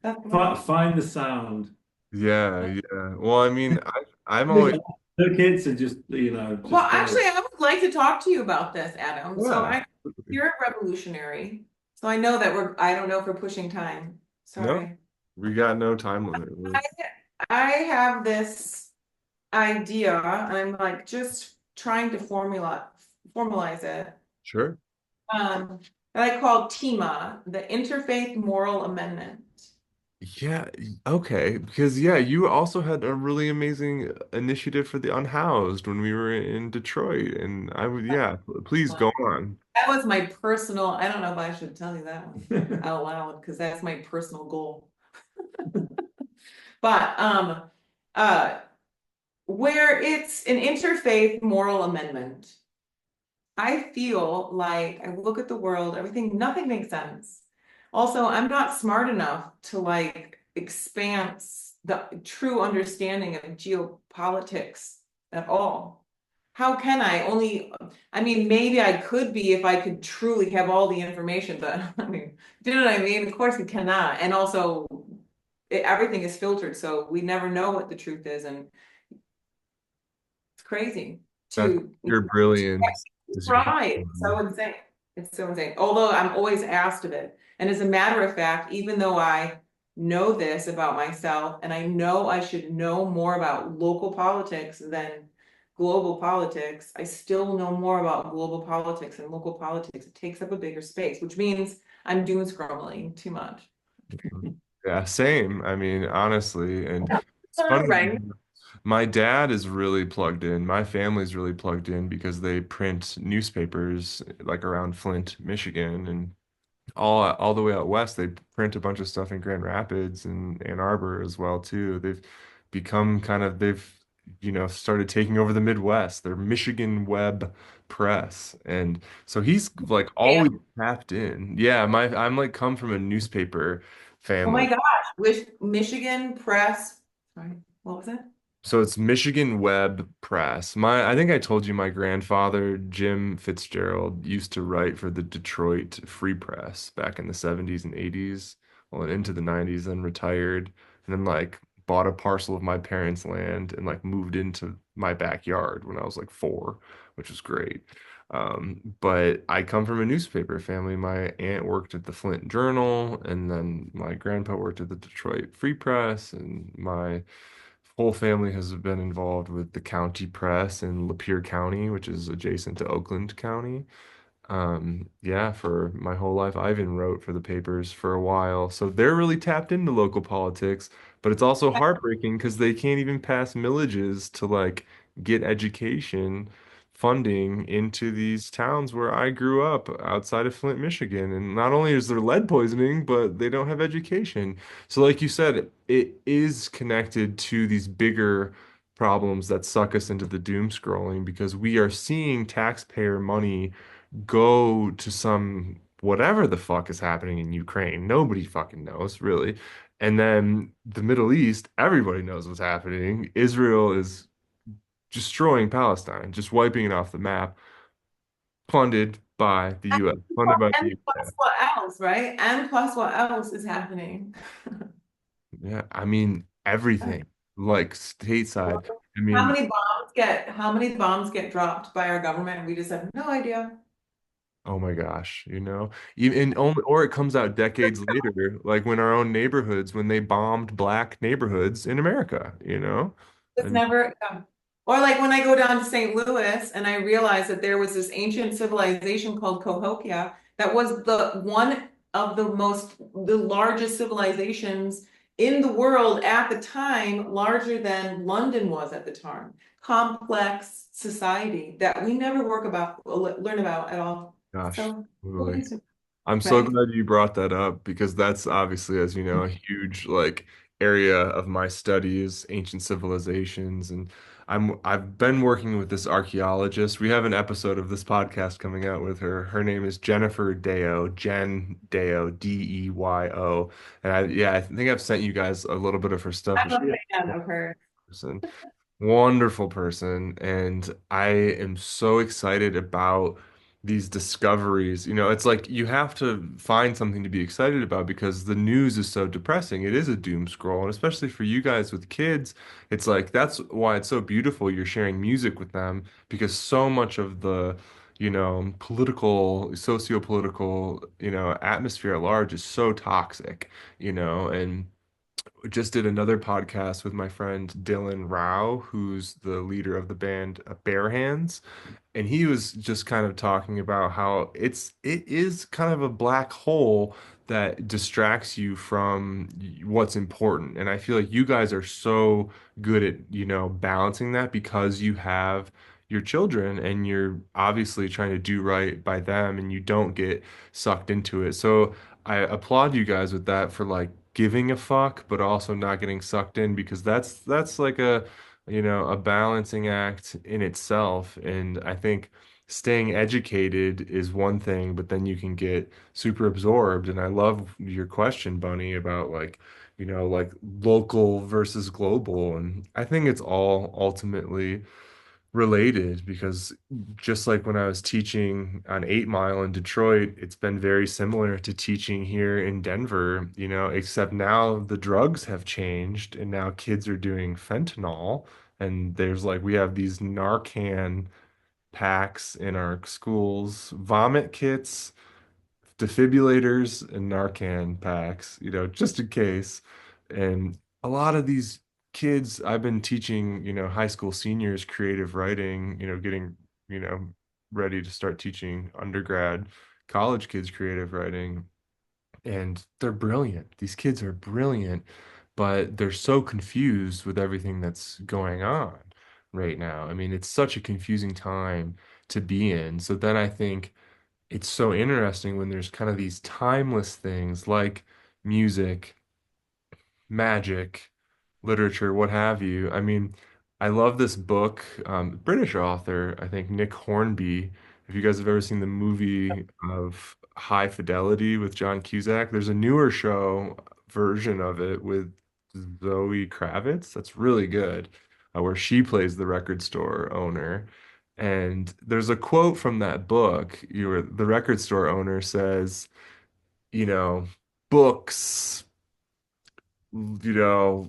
That's right. find the sound. Yeah, yeah. Well, I mean, I'm always, The kids are just, Well, just kind of, actually, I would like to talk to you about this, Adam. So yeah. you're a revolutionary. So I know that I don't know if we're pushing time. No, Sorry. we got no time limit. I, I have this idea, and I'm like just trying to formalize it. Sure. That I call TIMA, the Interfaith Moral Amendment. Yeah, okay. Because yeah, you also had a really amazing initiative for the unhoused when we were in Detroit, and I would, yeah, please go on. That was my personal, I don't know if I should tell you that one out loud, because that's my personal goal. But uh where it's an interfaith moral amendment, I feel like I look at the world, nothing makes sense. Also, I'm not smart enough to like expanse the true understanding of geopolitics at all. How can I only, I mean, maybe I could be if I could truly have all the information, but I mean, do you know what I mean? Of course we cannot. And also, everything is filtered, so we never know what the truth is. And it's crazy That's to your brilliance. Is your try. It's so insane. It's so insane. Although I'm always asked of it. And as a matter of fact, even though I know this about myself and I know I should know more about local politics than global politics, I still know more about global politics and local politics. It takes up a bigger space, which means I'm doom scrolling too much. Yeah, same. I mean, honestly, and it's funny. Right. My dad is really plugged in. My family's really plugged in because they print newspapers like around Flint, Michigan, and all the way out west. They print a bunch of stuff in Grand Rapids and Ann Arbor as well too. They've started taking over the Midwest. They're Michigan Web Press. And so he's like Yeah. always tapped in. Yeah, I'm like come from a newspaper Oh my family. gosh. Michigan Press. Sorry, what was it? So it's Michigan Web Press. I think I told you my grandfather, Jim Fitzgerald, used to write for the Detroit Free Press back in the 70s and 80s, well, and into the 90s, then retired, and then like bought a parcel of my parents' land and like moved into my backyard when I was like 4, which was great. But I come from a newspaper family. My aunt worked at the Flint Journal, and then my grandpa worked at the Detroit Free Press, and my whole family has been involved with the county press in Lapeer County, which is adjacent to Oakland County. Yeah, for my whole life. I even wrote for the papers for a while. So they're really tapped into local politics, but it's also heartbreaking because they can't even pass millages to like get education funding into these towns where I grew up outside of Flint, Michigan. And not only is there lead poisoning, but they don't have education. So like you said, it is connected to these bigger problems that suck us into the doom scrolling because we are seeing taxpayer money go to some whatever the fuck is happening in Ukraine. Nobody fucking knows, really. And then the Middle East, everybody knows what's happening. Israel is destroying Palestine, just wiping it off the map, funded by the US, funded by the And US. plus what else, right? And plus what else is happening? Yeah, I mean, everything, like stateside. I How mean, many bombs get dropped by our government and we just have no idea? oh my gosh, even only, or it comes out decades later, like when our own neighborhoods, when they bombed black neighborhoods in America, I It's mean, never, or like when I go down to St. Louis and I realize that there was this ancient civilization called Cahokia that was the one of the largest civilizations in the world at the time, larger than London was at the time. Complex society that we never learn about at all. gosh, So, totally. I'm so right? glad you brought that up because that's obviously, as you know, a huge like area of my studies, ancient civilizations, and I've been working with this archaeologist. We have an episode of this podcast coming out with her. Her name is Jennifer Deo, Jen Deo, Deyo. And I think I've sent you guys a little bit of her stuff, but I'm she a fan of her. person. Wonderful person. And I am so excited about these discoveries. It's like you have to find something to be excited about because the news is so depressing. It is a doom scroll. And especially for you guys with kids, it's like that's why it's so beautiful you're sharing music with them because so much of the political, socio-political, atmosphere at large is so toxic, and just did another podcast with my friend Dylan Rao, who's the leader of the band Bare Hands, and he was just kind of talking about how it is kind of a black hole that distracts you from what's important. And I feel like you guys are so good at, balancing that because you have your children and you're obviously trying to do right by them and you don't get sucked into it. So I applaud you guys with that for like giving a fuck, but also not getting sucked in because that's like a balancing act in itself. And I think staying educated is one thing, but then you can get super absorbed. And I love your question, Bunny, about like local versus global. And I think it's all ultimately related because just like when I was teaching on 8 Mile in Detroit, it's been very similar to teaching here in Denver, except now the drugs have changed and now kids are doing fentanyl. And there's like, we have these Narcan packs in our schools, vomit kits, defibrillators, and Narcan packs, just in case. And a lot of these kids, I've been teaching, high school seniors creative writing, getting, you know, ready to start teaching undergrad college kids creative writing. And they're brilliant. These kids are brilliant, but they're so confused with everything that's going on right now. I mean, it's such a confusing time to be in. So then I think it's so interesting when there's kind of these timeless things like music, magic, literature, what have you. I mean, I love this book, British author, I think Nick Hornby. If you guys have ever seen the movie of High Fidelity with John Cusack, there's a newer show version of it with Zoe Kravitz that's really good, where she plays the record store owner. And there's a quote from that book, the record store owner says, you know, books,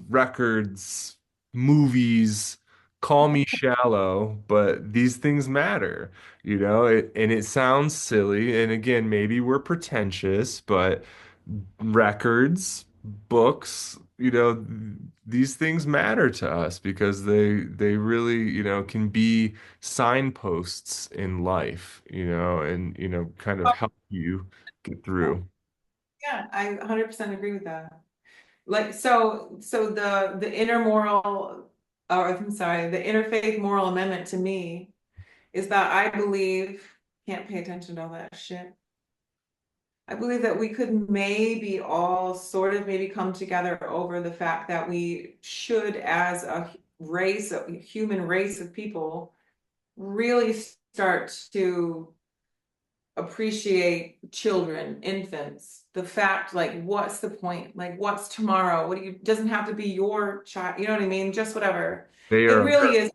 records, movies, call me shallow, but these things matter, and it sounds silly. And again, maybe we're pretentious, but records, books, these things matter to us because they really, can be signposts in life, and kind of help you get through. Yeah, I 100% agree with that. Like, so the inner moral, or I'm sorry, the interfaith moral amendment to me is that I believe, can't pay attention to all that shit. I believe that we could maybe all sort of maybe come together over the fact that we should, as a race, a human race of people, really start to appreciate children, infants, the fact, like, what's the point? Like, what's tomorrow? What do you, doesn't have to be your child, you know what I mean? Just whatever. They It are, really is.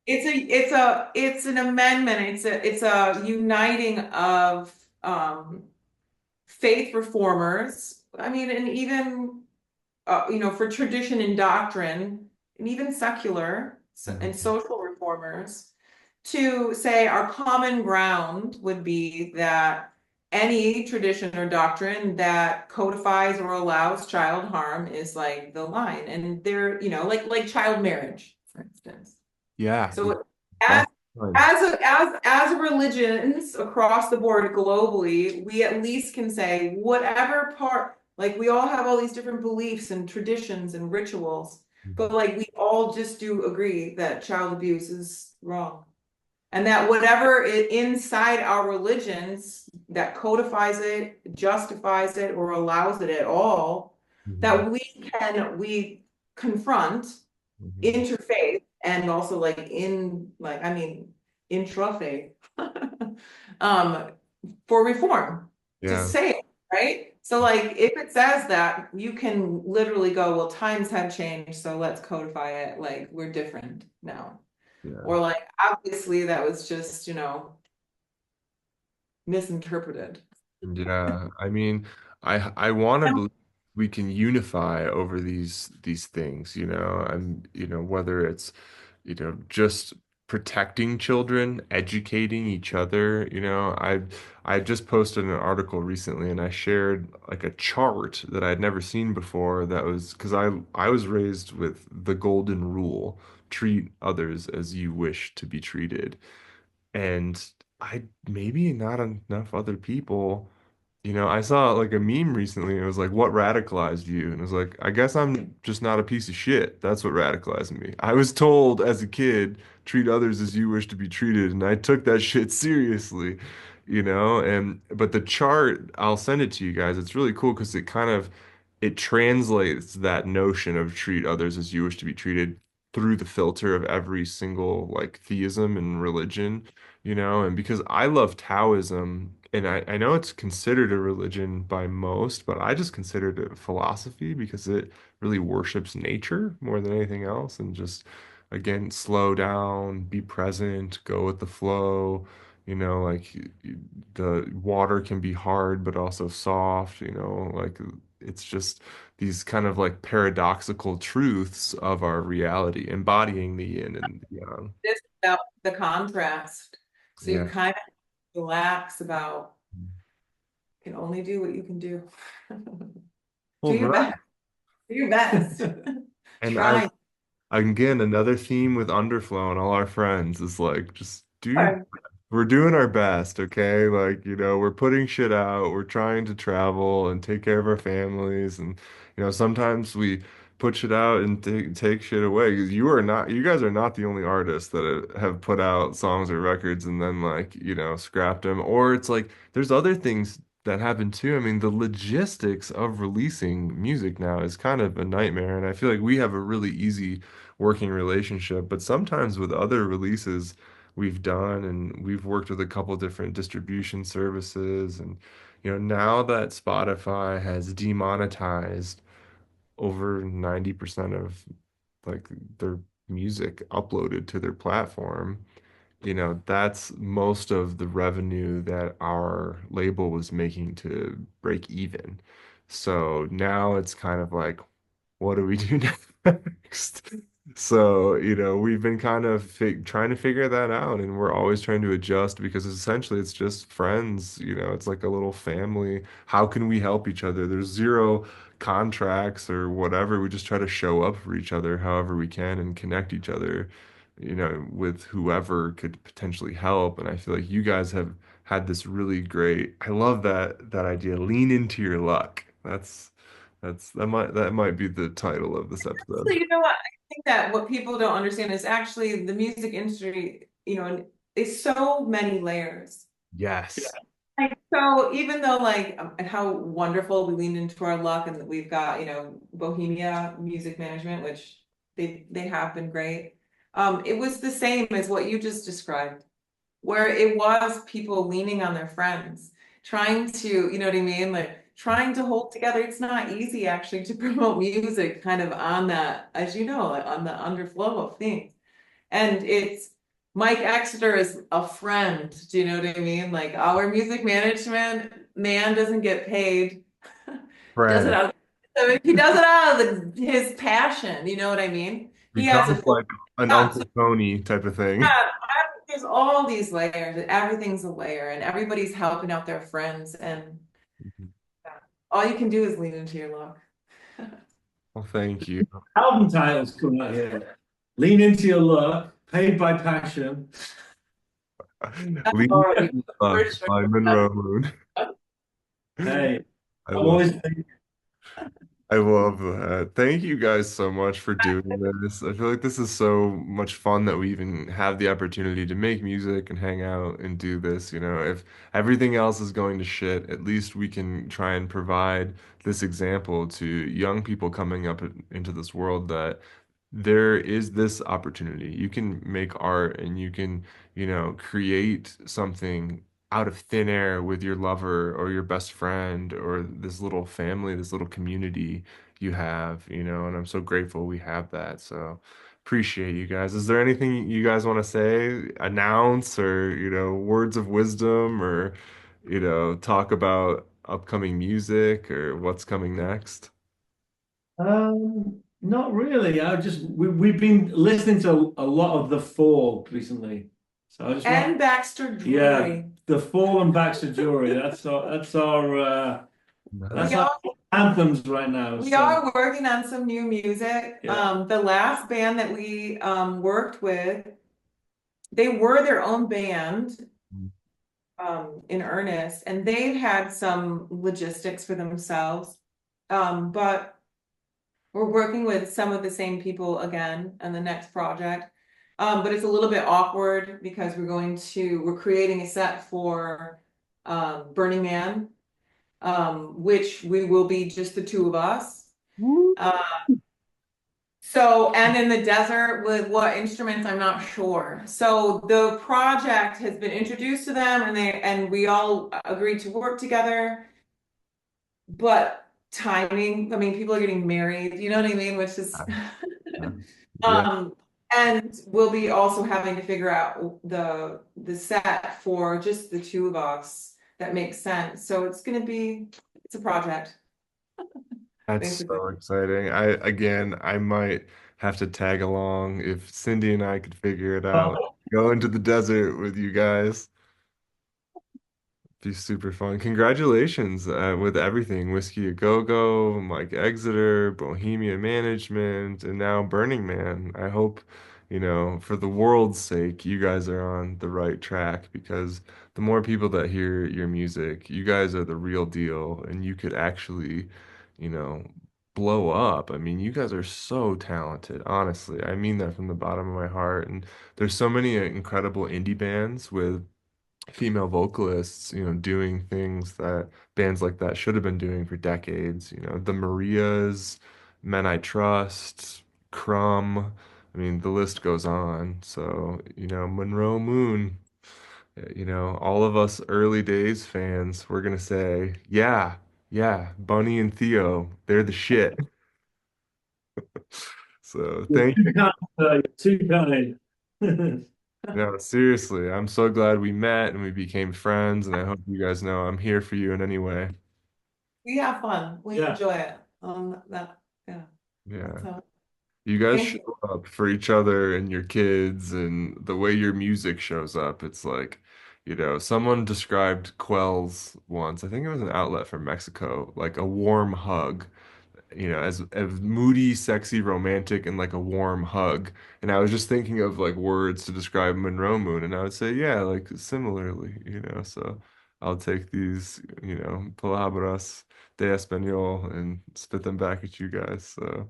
It's an amendment. It's a uniting of faith reformers. I mean, and even for tradition and doctrine, and even secular and Mhm. social reformers, to say our common ground would be that any tradition or doctrine that codifies or allows child harm is like the line. And they're, like child marriage, for instance. Yeah, So as that's fine. as religions across the board globally, we at least can say whatever part, like we all have all these different beliefs and traditions and rituals, but like we all just do agree that child abuse is wrong. And that whatever inside our religions that codifies it, justifies it, or allows it at all, Mhm. that we confront Mhm. interfaith and also like I mean intrafaith um for reform to Yeah, say it, right? So like if it says that, you can literally go, well, times have changed, so let's codify it, like we're different now. yeah. Or like obviously that was just, misinterpreted. Yeah, I mean, I want to believe we can unify over these things, and whether it's, just protecting children, educating each other, I just posted an article recently and I shared like a chart that I'd never seen before that was because I was raised with the golden rule, treat others as you wish to be treated. And I maybe not enough other people. I saw like a meme recently. And it was like, "What radicalized you?" And it was like, "I guess I'm just not a piece of shit. That's what radicalized me." I was told as a kid, "Treat others as you wish to be treated," and I took that shit seriously. And but the chart, I'll send it to you guys. It's really cool because it translates that notion of treat others as you wish to be treated through the filter of every single like theism and religion, and because I love Taoism, and I know it's considered a religion by most, but I just consider it a philosophy because it really worships nature more than anything else, and just, again, slow down, be present, go with the flow, like the water can be hard but also soft, like it's just these kind of like paradoxical truths of our reality, embodying the yin and the yang. This about the contrast. So you Yeah. kind of relax about, can only do what you can do. Do Well, your right. best. Do your best. And I Try. again, another theme with Underflow and all our friends is like, just do your, Hard. we're doing our best, okay? Like, we're putting shit out, we're trying to travel and take care of our families. And, sometimes we put shit out and take shit away. 'Cause you guys are not the only artists that have put out songs or records and then, like, scrapped them. Or it's like, there's other things that happen too. I mean, the logistics of releasing music now is kind of a nightmare. And I feel like we have a really easy working relationship. But sometimes with other releases we've done, and we've worked with a couple different distribution services, and now that Spotify has demonetized over 90% of like their music uploaded to their platform, that's most of the revenue that our label was making to break even. So now it's kind of like, what do we do next? So, we've been kind of trying to figure that out, and we're always trying to adjust because essentially it's just friends, it's like a little family. How can we help each other? There's zero contracts or whatever. We just try to show up for each other however we can and connect each other, with whoever could potentially help. And I feel like you guys have had this really great, I love that idea. Lean into your luck. That might be the title of this So episode. you know what? I think that what people don't understand is actually the music industry, is so many layers. Yes. Like, so even though and how wonderful we leaned into our luck and that we've got, Bohemia Music Management, which they have been great. It was the same as what you just described, where it was people leaning on their friends, trying to, you know what I mean? Like trying to hold together. It's not easy actually to promote music kind of on that, as you know, like on the underflow of things. And it's Mike Exeter is a friend. Do you know what I mean? Like our music management man doesn't get paid. He does it Friend out of, I mean, he does it out of his passion. You know what I mean? He has a becomes full like an shop. Uncle Tony type of thing. Yeah, there's all these layers. Everything's a layer, and everybody's helping out their friends. And yeah, all you can do is lean into your luck. Well, thank you. Album titles come out here. Lean into your luck, paid by passion. That's Lean already Luck for sure. by Monroe Moon. Hey, I I'm love always thinking, I love that. Thank you guys so much for doing this. I feel like this is so much fun that we even have the opportunity to make music and hang out and do this. If everything else is going to shit, at least we can try and provide this example to young people coming up into this world that there is this opportunity. You can make art and you can, create something out of thin air with your lover or your best friend or this little family, this little community you have, and I'm so grateful we have that. So appreciate you guys. Is there anything you guys want to say, announce, or, words of wisdom, or, talk about upcoming music or what's coming next? not really. We've been listening to a lot of The Fall recently. So I just want And Baxter yeah, Drury. The Fall and Baxter Jury. That's We our are anthems right now. we So are working on some new music. yeah. The last band that we worked with, they were their own band in earnest, and they had some logistics for themselves. But we're working with some of the same people again on the next project. But it's a little bit awkward because we're creating a set for Burning Man, which we will be just the two of us. Woo. Uh, so, and in the desert with what instruments, I'm not sure. So the project has been introduced to them and we all agreed to work together. But timing, I mean, people are getting married, you know what I mean? Which is Yeah, um and we'll be also having to figure out the set for just the two of us that makes sense. So it's a project, that's basically. so exciting. I might have to tag along if Cindy and I could figure it out. Oh, Go into the desert with you guys. Be super fun. Congratulations with everything. Whiskey A Go Go, Mike Exeter, Bohemia Management, and now Burning Man. I hope, for the world's sake, you guys are on the right track because the more people that hear your music, you guys are the real deal and you could actually, you know, blow up. I mean, you guys are so talented, honestly. I mean that from the bottom of my heart. And there's so many incredible indie bands with female vocalists, doing things that bands like that should have been doing for decades. The Marias, Men I Trust, Crumb. I mean, the list goes on. So, Monroe Moon, all of us early days fans, we're gonna say, yeah, yeah, Bunny and Theo, they're the shit. So you're thank too kind, you're too kind. No, seriously, I'm so glad we met and we became friends, and I hope you guys know I'm here for you in any way. We have fun. We Yeah. enjoy it. That yeah. Yeah. So You guys thank show you. up for each other and your kids, and the way your music shows up, it's like, someone described Quells once. I think it was an outlet from Mexico, like a warm hug. as moody, sexy, romantic, and like a warm hug. And I was just thinking of like words to describe Monroe Moon, and I would say, yeah, like similarly, So I'll take these, palabras de español and spit them back at you guys. So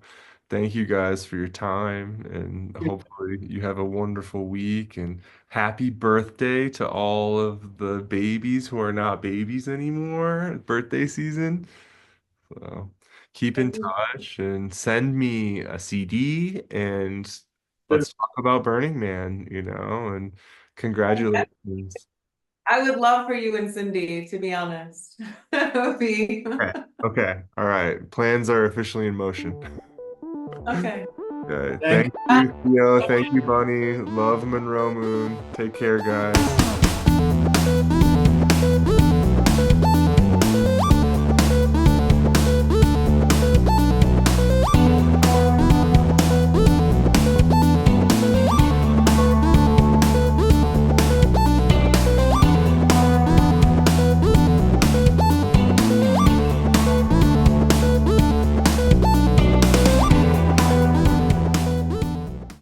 thank you guys for your time, and hopefully you have a wonderful week. And happy birthday to all of the babies who are not babies anymore. Birthday season. So keep in touch and send me a CD and let's talk about Burning Man, and congratulations. I would love for you and Cindy, to be honest. It would be Okay. Okay. All right. Plans are officially in motion. okay. Okay. Thank Thank you, Theo. Thank you, Bunny. Love Monroe Moon. Take care, guys.